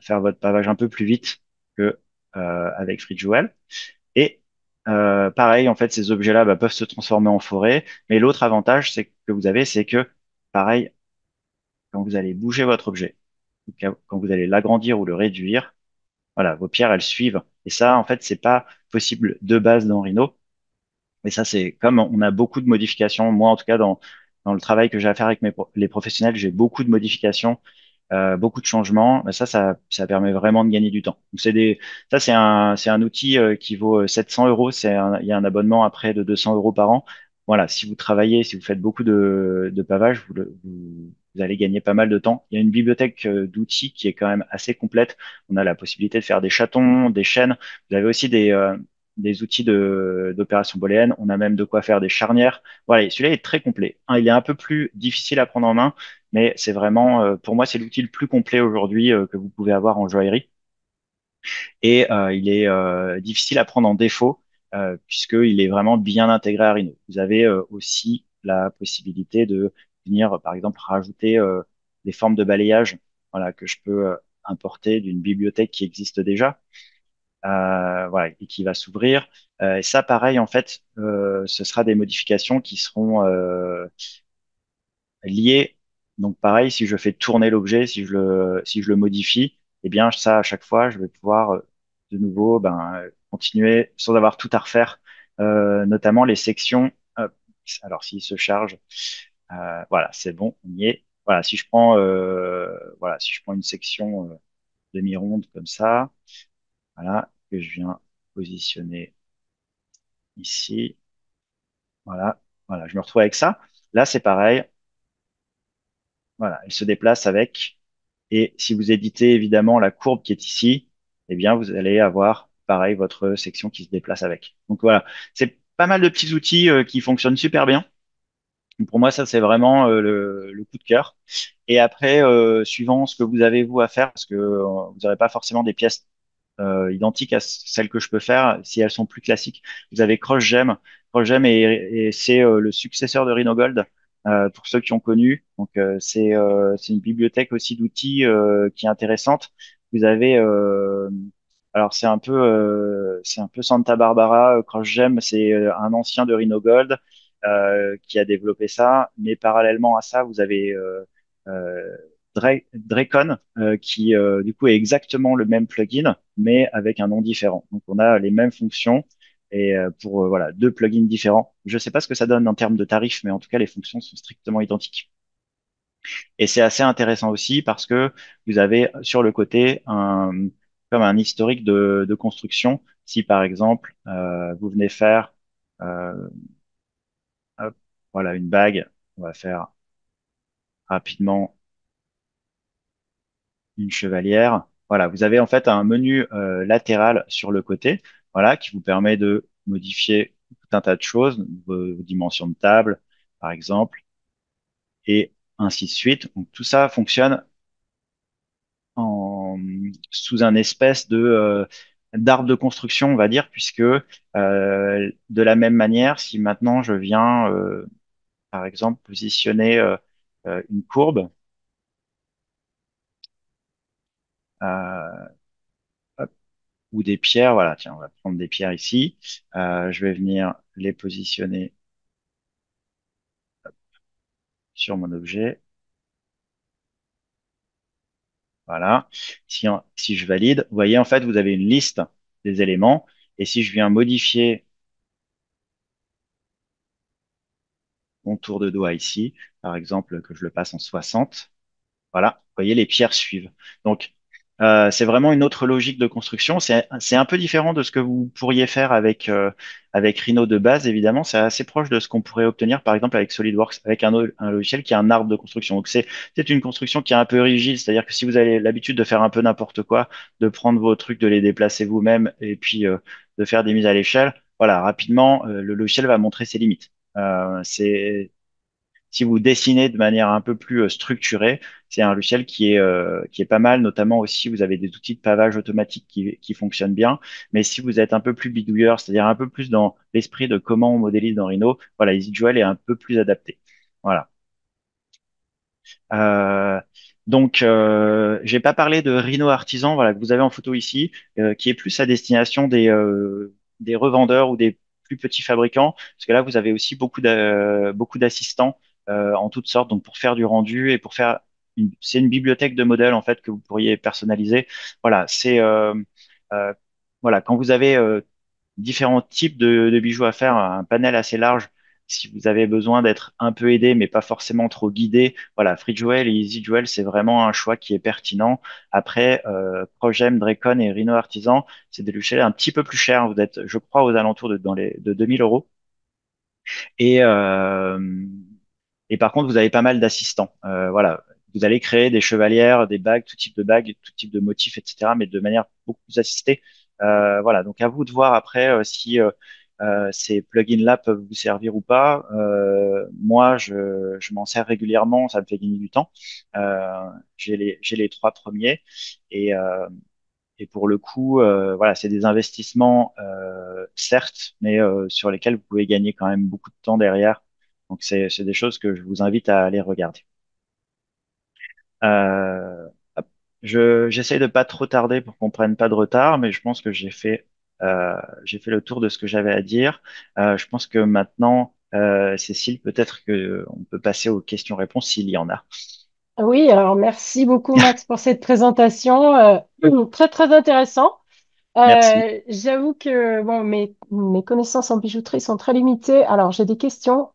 faire votre pavage un peu plus vite que avec FreeJewel. Et pareil, en fait, ces objets-là bah, peuvent se transformer en forêt. Mais l'autre avantage, que vous avez, c'est que pareil, quand vous allez bouger votre objet, ou quand vous allez l'agrandir ou le réduire, voilà, vos pierres, elles suivent. Et ça, en fait, c'est pas possible de base dans Rhino. Mais ça, c'est comme on a beaucoup de modifications. Moi, en tout cas, dans le travail que j'ai à faire avec les professionnels, j'ai beaucoup de modifications, beaucoup de changements. Mais ça permet vraiment de gagner du temps. Donc, ça, c'est un outil qui vaut 700 euros. Il y a un abonnement après de 200 euros par an. Voilà. Si vous travaillez, si vous faites beaucoup de pavage, vous allez gagner pas mal de temps. Il y a une bibliothèque d'outils qui est quand même assez complète. On a la possibilité de faire des chatons, des chaînes. Vous avez aussi des outils d'opération booléenne. On a même de quoi faire des charnières. Voilà, et celui-là est très complet. Il est un peu plus difficile à prendre en main, mais c'est vraiment, pour moi, c'est l'outil le plus complet aujourd'hui que vous pouvez avoir en joaillerie. Et il est difficile à prendre en défaut puisqu'il est vraiment bien intégré à Rhino. Vous avez aussi la possibilité de venir, par exemple, rajouter des formes de balayage, voilà, que je peux importer d'une bibliothèque qui existe déjà voilà, et qui va s'ouvrir. Et ça, pareil, en fait, ce sera des modifications qui seront liées. Donc, pareil, si je fais tourner l'objet, si je le modifie, eh bien, ça, à chaque fois, je vais pouvoir de nouveau continuer sans avoir tout à refaire, notamment les sections. Alors, s'il se charge, voilà, c'est bon, on y est. Voilà, voilà, si je prends une section demi-ronde comme ça, voilà, que je viens positionner ici. Voilà, voilà, je me retrouve avec ça. Là, c'est pareil. Voilà, elle se déplace avec. Et si vous éditez évidemment la courbe qui est ici, eh bien, vous allez avoir pareil votre section qui se déplace avec. Donc voilà, c'est pas mal de petits outils qui fonctionnent super bien. Donc, pour moi, ça, c'est vraiment le coup de cœur. Et après, suivant ce que vous avez vous à faire, parce que vous n'aurez pas forcément des pièces identiques à celles que je peux faire si elles sont plus classiques. Vous avez CrossGem. CrossGem c'est le successeur de Rhinogold pour ceux qui ont connu. Donc c'est une bibliothèque aussi d'outils qui est intéressante. Vous avez alors c'est un peu Santa Barbara. CrossGem, c'est un ancien de Rhinogold qui a développé ça. Mais parallèlement à ça, vous avez euh, Dracon, qui du coup est exactement le même plugin, mais avec un nom différent. Donc on a les mêmes fonctions et pour voilà deux plugins différents. Je ne sais pas ce que ça donne en termes de tarifs, mais en tout cas les fonctions sont strictement identiques. Et c'est assez intéressant aussi parce que vous avez sur le côté comme un historique de construction. Si par exemple vous venez faire euh, hop, voilà une bague, on va faire rapidement une chevalière. Voilà, vous avez en fait un menu latéral sur le côté, voilà, qui vous permet de modifier tout un tas de choses, vos dimensions de table, par exemple. et ainsi de suite. Donc tout ça fonctionne en, sous un espèce de d'arbre de construction, on va dire, puisque de la même manière, si maintenant je viens, par exemple, positionner une courbe euh, hop, ou des pierres, voilà, tiens, on va prendre des pierres ici. Je vais venir les positionner sur mon objet. Voilà. Si je valide, vous voyez, en fait, vous avez une liste des éléments. Et si je viens modifier mon tour de doigt ici, par exemple, que je le passe en 60, voilà, vous voyez, les pierres suivent. Donc, c'est vraiment une autre logique de construction. C'est un peu différent de ce que vous pourriez faire avec Rhino de base, évidemment. C'est assez proche de ce qu'on pourrait obtenir, par exemple, avec SolidWorks, avec un logiciel qui a un arbre de construction. Donc, c'est une construction qui est un peu rigide. C'est-à-dire que si vous avez l'habitude de faire un peu n'importe quoi, de prendre vos trucs, de les déplacer vous-même et puis de faire des mises à l'échelle, voilà, rapidement, le logiciel va montrer ses limites. C'est si vous dessinez de manière un peu plus structurée, c'est un logiciel qui est pas mal, notamment aussi, vous avez des outils de pavage automatique qui fonctionnent bien. Mais si vous êtes un peu plus bidouilleur, c'est-à-dire un peu plus dans l'esprit de comment on modélise dans Rhino, voilà, EasyJoel est un peu plus adapté. Voilà. Euh, donc, j'ai pas parlé de Rhino Artisan, voilà, que vous avez en photo ici, qui est plus à destination des revendeurs ou des plus petits fabricants, parce que là, vous avez aussi beaucoup d'assistants en toutes sortes, donc pour faire du rendu et pour faire c'est une bibliothèque de modèles en fait que vous pourriez personnaliser. Voilà, euh, voilà, quand vous avez différents types de bijoux à faire, un panel assez large. Si vous avez besoin d'être un peu aidé, mais pas forcément trop guidé, voilà, Free Jewel et Easy Jewel, c'est vraiment un choix qui est pertinent. Après, Progem, Dracon et Rhino Artisan, c'est des logiciels un petit peu plus chers. Vous êtes, je crois, aux alentours de 2000 euros. Et, euh, et par contre, vous avez pas mal d'assistants. Voilà, vous allez créer des chevalières, des bagues, tout type de motifs, etc., mais de manière beaucoup plus assistée. Voilà, donc à vous de voir après si ces plugins-là peuvent vous servir ou pas. Moi, je m'en sers régulièrement, ça me fait gagner du temps. J'ai les trois premiers et, et pour le coup, voilà, c'est des investissements, certes, mais sur lesquels vous pouvez gagner quand même beaucoup de temps derrière. Donc, c'est des choses que je vous invite à aller regarder. Hop. J'essaie de pas trop tarder pour qu'on prenne pas de retard, mais je pense que j'ai fait le tour de ce que j'avais à dire. Je pense que maintenant, Cécile, peut-être que on peut passer aux questions-réponses s'il y en a. Oui, alors merci beaucoup Max pour cette présentation. Très très intéressant. Merci. J'avoue que bon, mes connaissances en bijouterie sont très limitées. Alors j'ai des questions,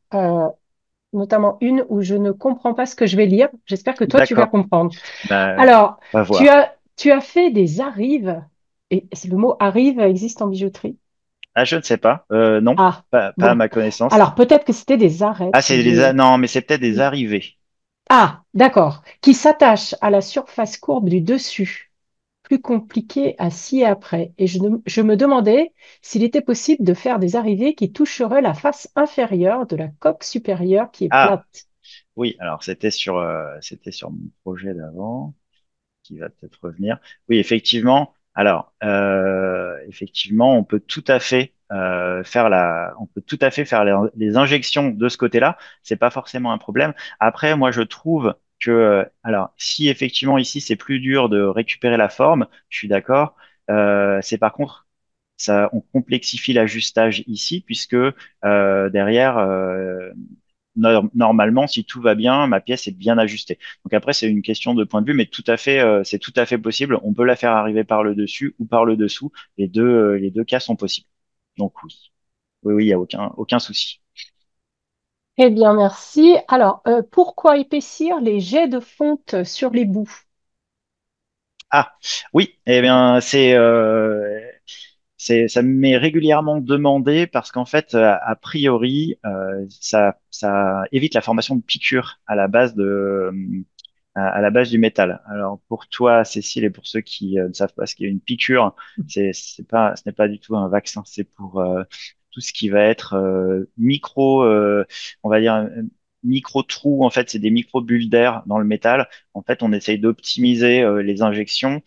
notamment une où je ne comprends pas ce que je vais lire. J'espère que toi tu vas D'accord. comprendre. Bah, Alors, on va voir. tu as fait des arrives, et le mot arrive existe en bijouterie. Ah, je ne sais pas. Non, Ah, pas à bon. ma connaissance. Alors peut-être que c'était des Ah, arêtes, non, mais c'est peut-être des arrivées. Ah, d'accord, qui s'attachent à la surface courbe du dessus. Plus compliqué à scier après. Et je me demandais s'il était possible de faire des arrivées qui toucheraient la face inférieure de la coque supérieure qui est Ah, plate. oui, alors c'était sur mon projet d'avant, qui va peut-être revenir. Oui, effectivement. Alors, effectivement, on peut tout à fait on peut tout à fait faire les injections de ce côté-là. C'est pas forcément un problème. Après, moi, je trouve que, alors, si effectivement ici c'est plus dur de récupérer la forme, je suis d'accord. C'est par contre ça, on complexifie l'ajustage ici puisque derrière, normalement, si tout va bien, ma pièce est bien ajustée. Donc après, c'est une question de point de vue, mais c'est tout à fait possible. On peut la faire arriver par le dessus ou par le dessous. Les deux cas sont possibles. Donc oui, oui, il y a aucun souci. Eh bien, merci. Alors, pourquoi épaissir les jets de fonte sur les bouts? Ah, oui, eh bien, ça m'est régulièrement demandé parce qu'en fait, a priori, ça évite la formation de piqûres à la base à la base du métal. Alors pour toi, Cécile, et pour ceux qui ne savent pas ce qu'est une piqûre, ce n'est pas du tout un vaccin, c'est pour tout ce qui va être on va dire micro-trous, en fait, c'est des micro-bulles d'air dans le métal. En fait, on essaye d'optimiser les injections.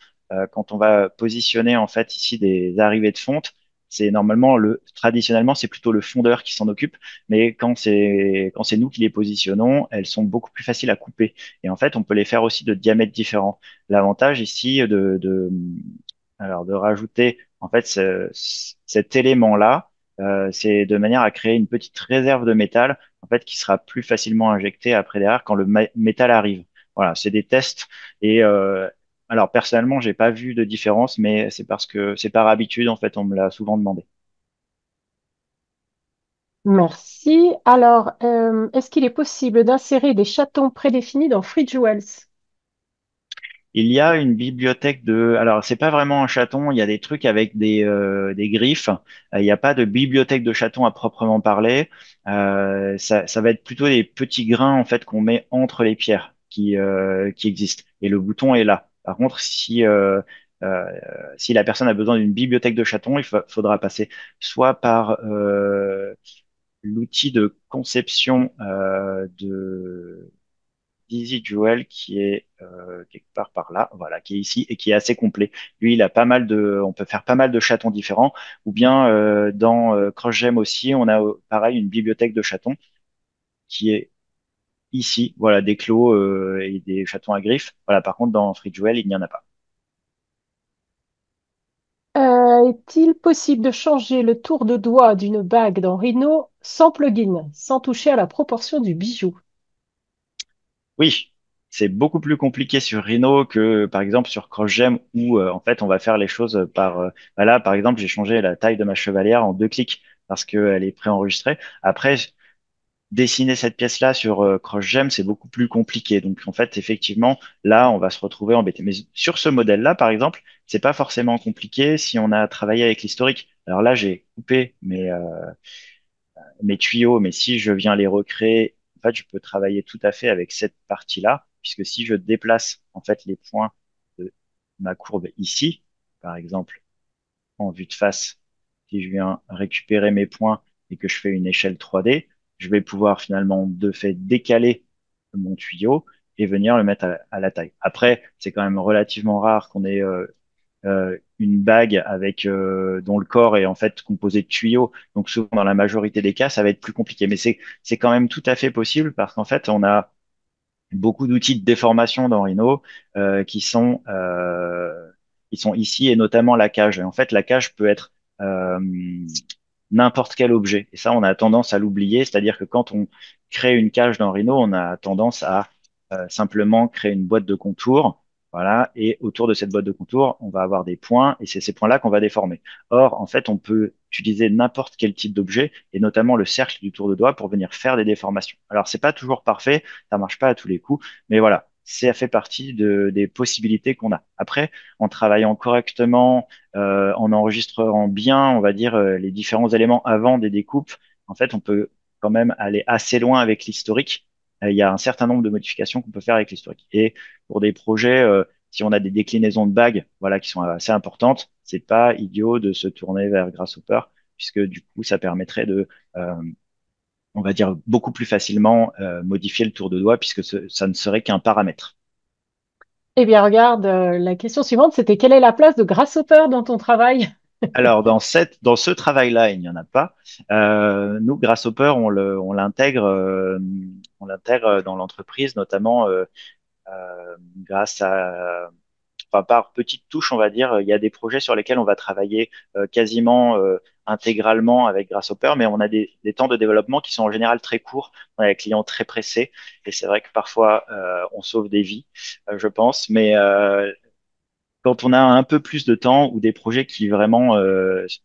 Quand on va positionner, en fait, ici des arrivées de fonte, c'est normalement traditionnellement, c'est plutôt le fondeur qui s'en occupe. Mais quand c'est nous qui les positionnons, elles sont beaucoup plus faciles à couper. Et en fait, on peut les faire aussi de diamètres différents. L'avantage ici alors de rajouter en fait cet élément-là, c'est de manière à créer une petite réserve de métal en fait qui sera plus facilement injectée après derrière quand le métal arrive. Voilà, c'est des tests et alors personnellement, j'ai pas vu de différence, mais c'est parce que c'est par habitude en fait, on me l'a souvent demandé. Merci. Alors, est-ce qu'il est possible d'insérer des chatons prédéfinis dans FreeJewels? Il y a une bibliothèque alors c'est pas vraiment un chaton, il y a des trucs avec des griffes. Il n'y a pas de bibliothèque de chatons à proprement parler. Ça va être plutôt des petits grains en fait qu'on met entre les pierres qui existent. Et le bouton est là. Par contre, euh, si la personne a besoin d'une bibliothèque de chatons, faudra passer soit par l'outil de conception Dizzy Jewel qui est quelque part par là, voilà, qui est ici et qui est assez complet. Lui, il a pas mal on peut faire pas mal de chatons différents. Ou bien dans CrossGem aussi, on a pareil une bibliothèque de chatons qui est ici, voilà, des clos et des chatons à griffes. Voilà, par contre, dans Free Jewel, il n'y en a pas. Est-il possible de changer le tour de doigt d'une bague dans Rhino sans plugin, sans toucher à la proportion du bijou? Oui, c'est beaucoup plus compliqué sur Rhino que par exemple sur CrossGem où en fait on va faire les choses bah là, par exemple, j'ai changé la taille de ma chevalière en 2 clics parce qu'elle est préenregistrée. Après, dessiner cette pièce-là sur CrossGem, c'est beaucoup plus compliqué. Donc en fait, effectivement, là, on va se retrouver embêté. Mais sur ce modèle-là, par exemple, c'est pas forcément compliqué si on a travaillé avec l'historique. Alors là, j'ai coupé mes tuyaux, mais si je viens les recréer, en fait, je peux travailler tout à fait avec cette partie-là, puisque si je déplace en fait les points de ma courbe ici, par exemple, en vue de face, si je viens récupérer mes points et que je fais une échelle 3D, je vais pouvoir finalement de fait décaler mon tuyau et venir le mettre à la taille. Après, c'est quand même relativement rare qu'on ait une bague avec dont le corps est en fait composé de tuyaux. Donc souvent dans la majorité des cas, ça va être plus compliqué. Mais c'est quand même tout à fait possible parce qu'en fait, on a beaucoup d'outils de déformation dans Rhino qui sont ici et notamment la cage. Et en fait, la cage peut être euh, n'importe quel objet. Et ça, on a tendance à l'oublier. C'est-à-dire que quand on crée une cage dans Rhino, on a tendance à simplement créer une boîte de contours. Voilà. Et autour de cette boîte de contours, on va avoir des points et c'est ces points-là qu'on va déformer. Or, en fait, on peut utiliser n'importe quel type d'objet et notamment le cercle du tour de doigt pour venir faire des déformations. Alors, c'est pas toujours parfait, ça marche pas à tous les coups, mais voilà. Ça fait partie des possibilités qu'on a. Après, en travaillant correctement, en enregistrant bien, on va dire, les différents éléments avant des découpes, en fait, on peut quand même aller assez loin avec l'historique. Il y a un certain nombre de modifications qu'on peut faire avec l'historique. Et pour des projets, si on a des déclinaisons de bagues, voilà, qui sont assez importantes, c'est pas idiot de se tourner vers Grasshopper, puisque du coup, ça permettrait euh, on va dire, beaucoup plus facilement modifier le tour de doigt, puisque ça ne serait qu'un paramètre. Eh bien, regarde, la question suivante, c'était quelle est la place de Grasshopper dans ton travail? Alors, dans ce travail-là, il n'y en a pas. Nous, Grasshopper, on l'intègre dans l'entreprise, notamment grâce à, enfin, par petites touches, on va dire. Il y a des projets sur lesquels on va travailler quasiment intégralement avec Grasshopper, mais on a des temps de développement qui sont en général très courts. On a des clients très pressés, et c'est vrai que parfois on sauve des vies, je pense, mais quand on a un peu plus de temps ou des projets qui vraiment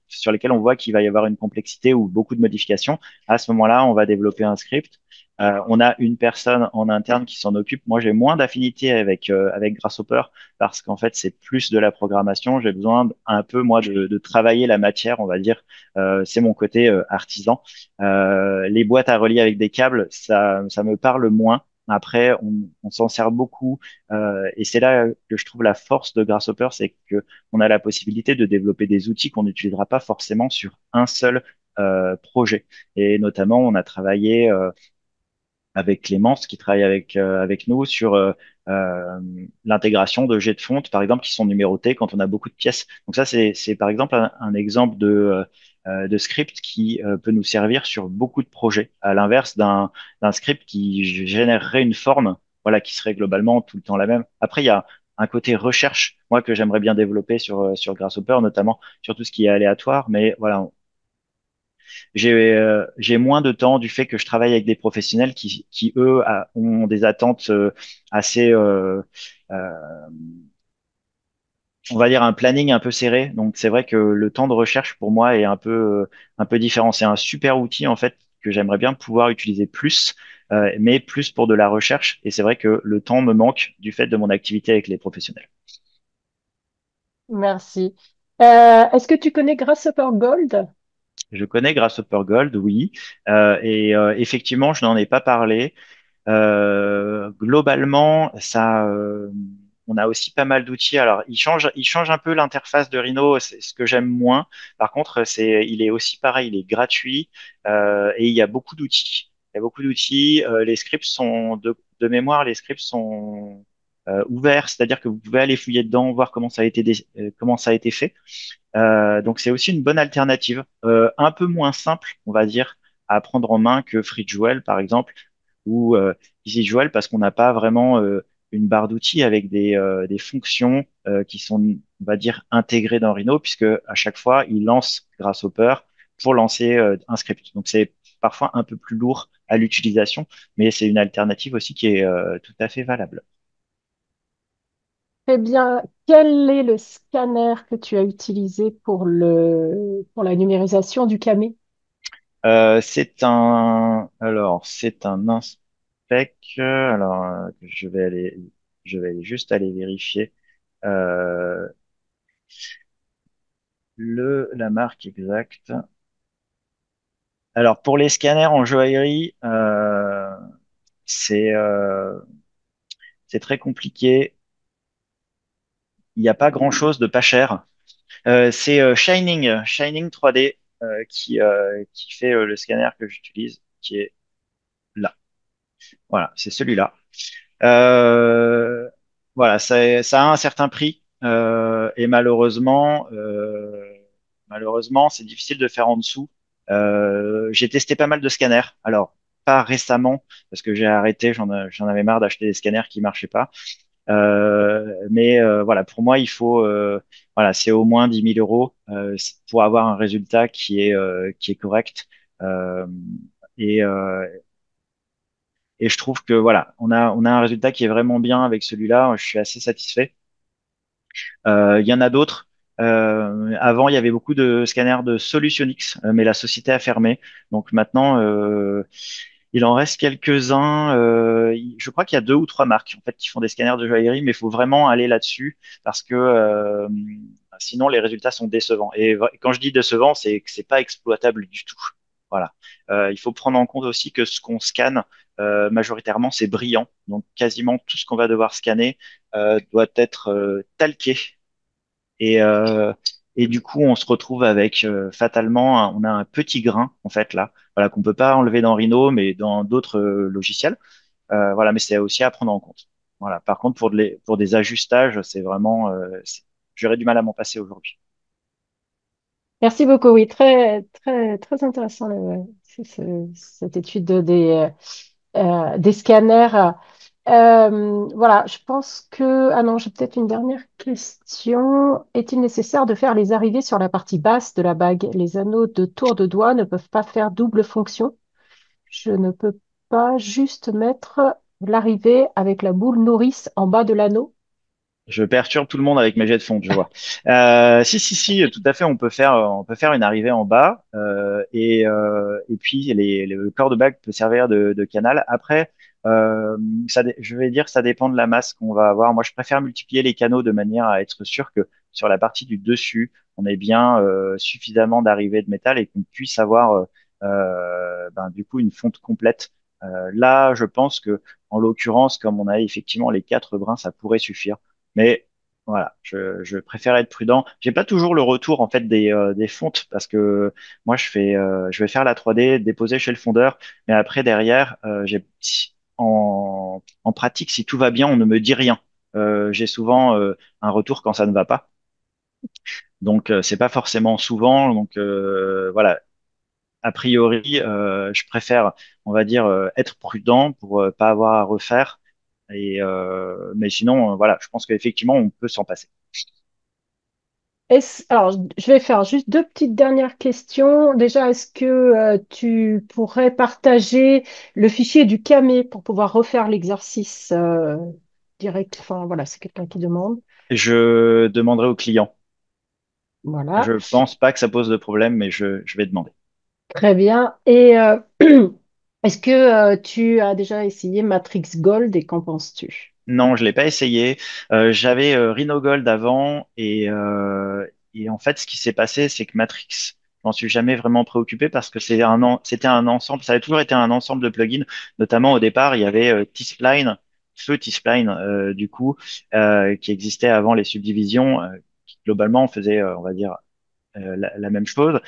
sur lesquels on voit qu'il va y avoir une complexité ou beaucoup de modifications, à ce moment-là, on va développer un script. On a une personne en interne qui s'en occupe. Moi, j'ai moins d'affinité avec Grasshopper parce qu'en fait, c'est plus de la programmation. J'ai besoin un peu moi de travailler la matière, on va dire. C'est mon côté artisan. Les boîtes à relier avec des câbles, ça me parle moins. Après, on s'en sert beaucoup et c'est là que je trouve la force de Grasshopper, c'est que on a la possibilité de développer des outils qu'on n'utilisera pas forcément sur un seul projet. Et notamment, on a travaillé avec Clémence qui travaille avec nous sur euh, l'intégration de jets de fonte, par exemple, qui sont numérotés quand on a beaucoup de pièces. Donc ça, c'est par exemple un exemple de script qui peut nous servir sur beaucoup de projets, à l'inverse d'un script qui générerait une forme, voilà, qui serait globalement tout le temps la même. Après, il y a un côté recherche, moi, que j'aimerais bien développer sur Grasshopper, notamment sur tout ce qui est aléatoire, mais voilà, j'ai moins de temps du fait que je travaille avec des professionnels qui eux, ont des attentes assez, euh, on va dire, un planning un peu serré. Donc, c'est vrai que le temps de recherche pour moi est un peu différent. C'est un super outil, en fait, que j'aimerais bien pouvoir utiliser plus, mais plus pour de la recherche. Et c'est vrai que le temps me manque du fait de mon activité avec les professionnels. Merci. Est-ce que tu connais Grasshopper Gold? Je connais Grasshopper Gold, oui. Effectivement, je n'en ai pas parlé. Globalement, on a aussi pas mal d'outils. Alors, il change un peu l'interface de Rhino, c'est ce que j'aime moins. Par contre, il est aussi pareil, il est gratuit et il y a beaucoup d'outils. Il y a beaucoup d'outils. Les scripts sont de mémoire, les scripts sont ouverts, c'est-à-dire que vous pouvez aller fouiller dedans, voir comment ça a été fait. Donc c'est aussi une bonne alternative, un peu moins simple, on va dire, à prendre en main que FreeJewel par exemple ou EasyJewel parce qu'on n'a pas vraiment une barre d'outils avec des fonctions qui sont, on va dire, intégrées dans Rhino puisque à chaque fois il lance Grasshopper pour lancer un script. Donc c'est parfois un peu plus lourd à l'utilisation, mais c'est une alternative aussi qui est tout à fait valable. Eh bien, quel est le scanner que tu as utilisé pour la numérisation du camé? C'est un inspect. Je vais juste aller vérifier euh, la marque exacte. Alors, pour les scanners en joaillerie, c'est euh, c'est très compliqué. Il n'y a pas grand-chose de pas cher. C'est Shining 3D qui fait le scanner que j'utilise, qui est là. Voilà, c'est celui-là. Euh, voilà, ça a un certain prix et malheureusement, c'est difficile de faire en dessous. J'ai testé pas mal de scanners. Alors, pas récemment parce que j'ai arrêté, j'en avais marre d'acheter des scanners qui marchaient pas. Voilà, pour moi, voilà, c'est au moins 10 000 € pour avoir un résultat qui est correct. Euh, et, euh, et je trouve que voilà, on a un résultat qui est vraiment bien avec celui-là. Je suis assez satisfait. Il y en a d'autres. Avant, il y avait beaucoup de scanners de Solutionix, mais la société a fermé. Donc maintenant, il en reste quelques-uns. Je crois qu'il y a deux ou trois marques en fait qui font des scanners de joaillerie, mais il faut vraiment aller là-dessus parce que sinon les résultats sont décevants. Et quand je dis décevant, c'est que c'est pas exploitable du tout. Voilà. Il faut prendre en compte aussi que ce qu'on scanne majoritairement c'est brillant, donc quasiment tout ce qu'on va devoir scanner doit être talqué et et du coup, on se retrouve avec fatalement, on a un petit grain en fait là, voilà qu'on peut pas enlever dans Rhino, mais dans d'autres logiciels. Voilà, mais c'est aussi à prendre en compte. Voilà. Par contre, pour des ajustages, c'est vraiment, j'aurais du mal à m'en passer aujourd'hui. Merci beaucoup. Oui, très, très, très intéressant cette étude des scanners. Voilà, je pense que... Ah non, j'ai peut-être une dernière question. Est-il nécessaire de faire les arrivées sur la partie basse de la bague? Les anneaux de tour de doigt ne peuvent pas faire double fonction. Je ne peux pas juste mettre l'arrivée avec la boule nourrice en bas de l'anneau. Je perturbe tout le monde avec mes jets de fonte, je vois. Si, tout à fait. On peut faire une arrivée en bas et puis le corps de bague peut servir de canal. Après, je vais dire, ça dépend de la masse qu'on va avoir. Moi, je préfère multiplier les canaux de manière à être sûr que sur la partie du dessus, on ait bien suffisamment d'arrivées de métal et qu'on puisse avoir du coup une fonte complète. Là, je pense que en l'occurrence, comme on a effectivement les quatre brins, ça pourrait suffire. Mais Voilà, je préfère être prudent. J'ai pas toujours le retour en fait des fontes parce que moi je vais faire la 3D, déposer chez le fondeur, mais après derrière en pratique si tout va bien on ne me dit rien. J'ai souvent un retour quand ça ne va pas, donc c'est pas forcément souvent. Donc voilà, a priori je préfère on va dire être prudent pour pas avoir à refaire. Mais sinon voilà, je pense qu'effectivement on peut s'en passer. Alors, je vais faire juste deux petites dernières questions. Déjà, est-ce que tu pourrais partager le fichier du camé pour pouvoir refaire l'exercice direct? Enfin, voilà, c'est quelqu'un qui demande. Je demanderai au client. Voilà, Je pense pas que ça pose de problème, mais je vais demander. très bien. Et est-ce que tu as déjà essayé Matrix Gold et qu'en penses-tu? Non, je l'ai pas essayé. J'avais Rhino Gold avant et en fait, ce qui s'est passé, c'est que Matrix, je m'en suis jamais vraiment préoccupé parce que c'était un ensemble, ça a toujours été un ensemble de plugins. Notamment au départ, il y avait T-Spline, Feu T-Spline, du coup, qui existait avant les subdivisions, qui globalement faisait, on va dire, la même chose,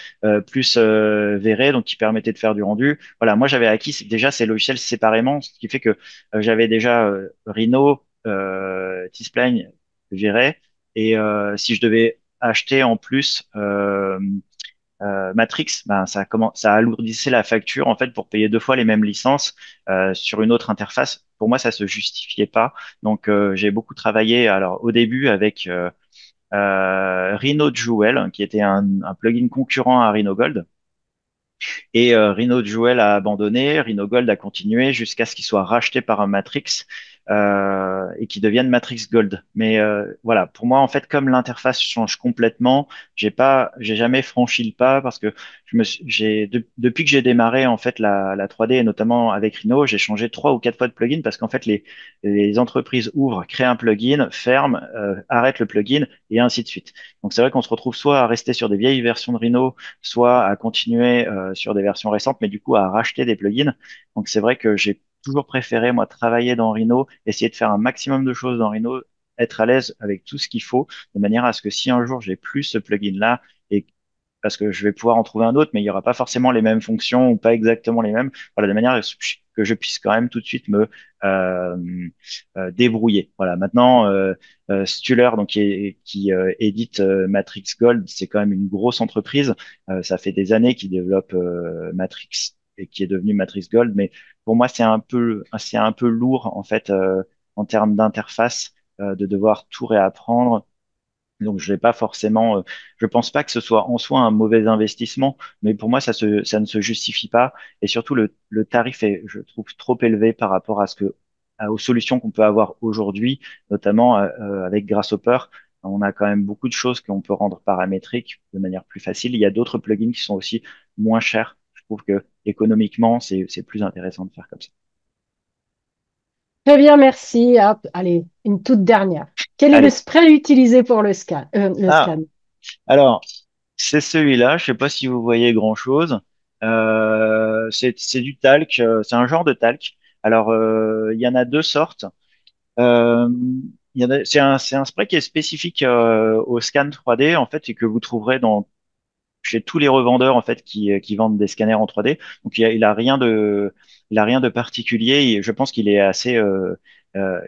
plus Vray, donc qui permettait de faire du rendu. Voilà, moi j'avais acquis déjà ces logiciels séparément, ce qui fait que j'avais déjà Rhino, T-Spline, Vray, et si je devais acheter en plus Matrix, ben ça alourdissait la facture en fait pour payer deux fois les mêmes licences sur une autre interface. Pour moi, ça se justifiait pas. Donc j'ai beaucoup travaillé. Alors au début avec Rhino Jewel, qui était un plugin concurrent à Rhino Gold. Et Rhino Jewel a abandonné, Rhino Gold a continué jusqu'à ce qu'il soit racheté par un Matrix et qu'il devienne Matrix Gold. Mais voilà, pour moi, en fait, comme l'interface change complètement, j'ai jamais franchi le pas parce que depuis que j'ai démarré en fait la 3D et notamment avec Rhino, j'ai changé trois ou quatre fois de plugin parce qu'en fait les entreprises ouvrent, créent un plugin, ferment, arrêtent le plugin et ainsi de suite. Donc c'est vrai qu'on se retrouve soit à rester sur des vieilles versions de Rhino, soit à continuer sur des versions récentes, mais du coup à racheter des plugins. Donc c'est vrai que j'ai toujours préféré moi travailler dans Rhino, essayer de faire un maximum de choses dans Rhino, être à l'aise avec tout ce qu'il faut, de manière à ce que si un jour j'ai plus ce plugin-là et parce que je vais pouvoir en trouver un autre, mais il n'y aura pas forcément les mêmes fonctions ou pas exactement les mêmes. Voilà, de manière à ce que je puisse quand même tout de suite me euh, débrouiller. Voilà. Maintenant, Stuller, donc qui édite Matrix Gold, c'est quand même une grosse entreprise. Ça fait des années qu'il développe Matrix et qui est devenu Matrix Gold, mais pour moi, c'est un peu lourd en fait en termes d'interface de devoir tout réapprendre. Donc, je vais pas forcément, je pense pas que ce soit en soi un mauvais investissement, mais pour moi, ça ne se justifie pas. Et surtout, le tarif est, je trouve, trop élevé par rapport à aux solutions qu'on peut avoir aujourd'hui, notamment avec Grasshopper. On a quand même beaucoup de choses qu'on peut rendre paramétriques de manière plus facile. Il y a d'autres plugins qui sont aussi moins chers. Je trouve que économiquement, c'est plus intéressant de faire comme ça. Très bien, merci. Hop, allez, une toute dernière. Quel est le Allez. spray utilisé pour le scan? Le Ah, scan. alors, c'est celui-là. Je sais pas si vous voyez grand-chose. C'est du talc. C'est un genre de talc. Alors, il y en a deux sortes. Euh, c'est un spray qui est spécifique au scan 3D en fait et que vous trouverez chez tous les revendeurs en fait qui vendent des scanners en 3D. Donc il a rien de particulier. Et je pense qu'il est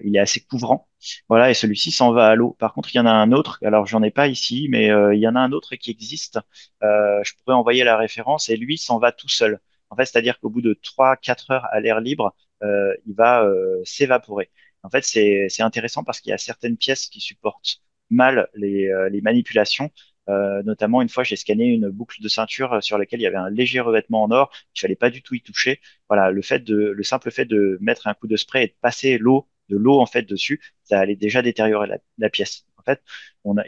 il est assez couvrant. Voilà, et celui-ci s'en va à l'eau. Par contre, il y en a un autre. Alors j'en ai pas ici, mais il y en a un autre qui existe. Je pourrais envoyer la référence et lui s'en va tout seul. En fait, c'est-à-dire qu'au bout de 3 4 heures à l'air libre, il va s'évaporer. En fait, c'est intéressant parce qu'il y a certaines pièces qui supportent mal les manipulations. Notamment, une fois, j'ai scanné une boucle de ceinture sur laquelle il y avait un léger revêtement en or. Il fallait pas du tout y toucher. Voilà, le simple fait de mettre un coup de spray et de passer de l'eau en fait dessus, ça allait déjà détériorer la pièce. En fait,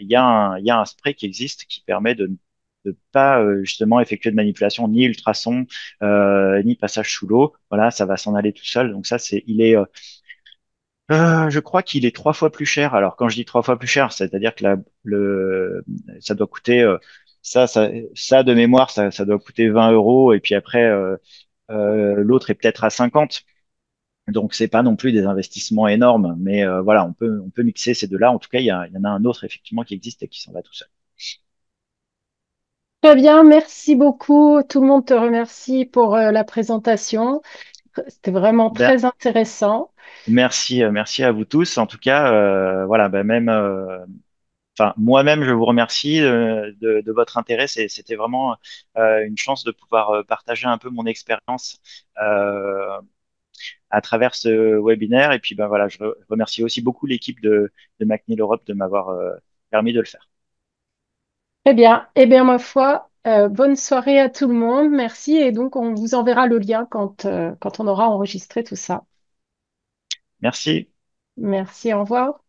il y a un spray qui existe qui permet de pas justement effectuer de manipulation ni ultrasons ni passage sous l'eau. Voilà, ça va s'en aller tout seul. Donc ça, je crois qu'il est trois fois plus cher. Alors, quand je dis trois fois plus cher, c'est-à-dire que ça doit coûter, ça de mémoire, ça doit coûter 20 euros. Et puis après, l'autre est peut-être à 50. Donc, c'est pas non plus des investissements énormes, mais voilà, on peut mixer ces deux-là. En tout cas, il y en a un autre effectivement qui existe et qui s'en va tout seul. Très bien, merci beaucoup. Tout le monde te remercie pour la présentation. C'était vraiment Ben, très intéressant. merci, merci à vous tous. En tout cas, voilà, ben même, enfin, moi-même, je vous remercie de votre intérêt. C'était vraiment une chance de pouvoir partager un peu mon expérience à travers ce webinaire. Et puis, ben voilà, je remercie aussi beaucoup l'équipe de McNeil Europe de m'avoir permis de le faire. Très bien. Eh bien, ma foi, bonne soirée à tout le monde. Merci. Et donc, on vous enverra le lien quand on aura enregistré tout ça. Merci. Merci, au revoir.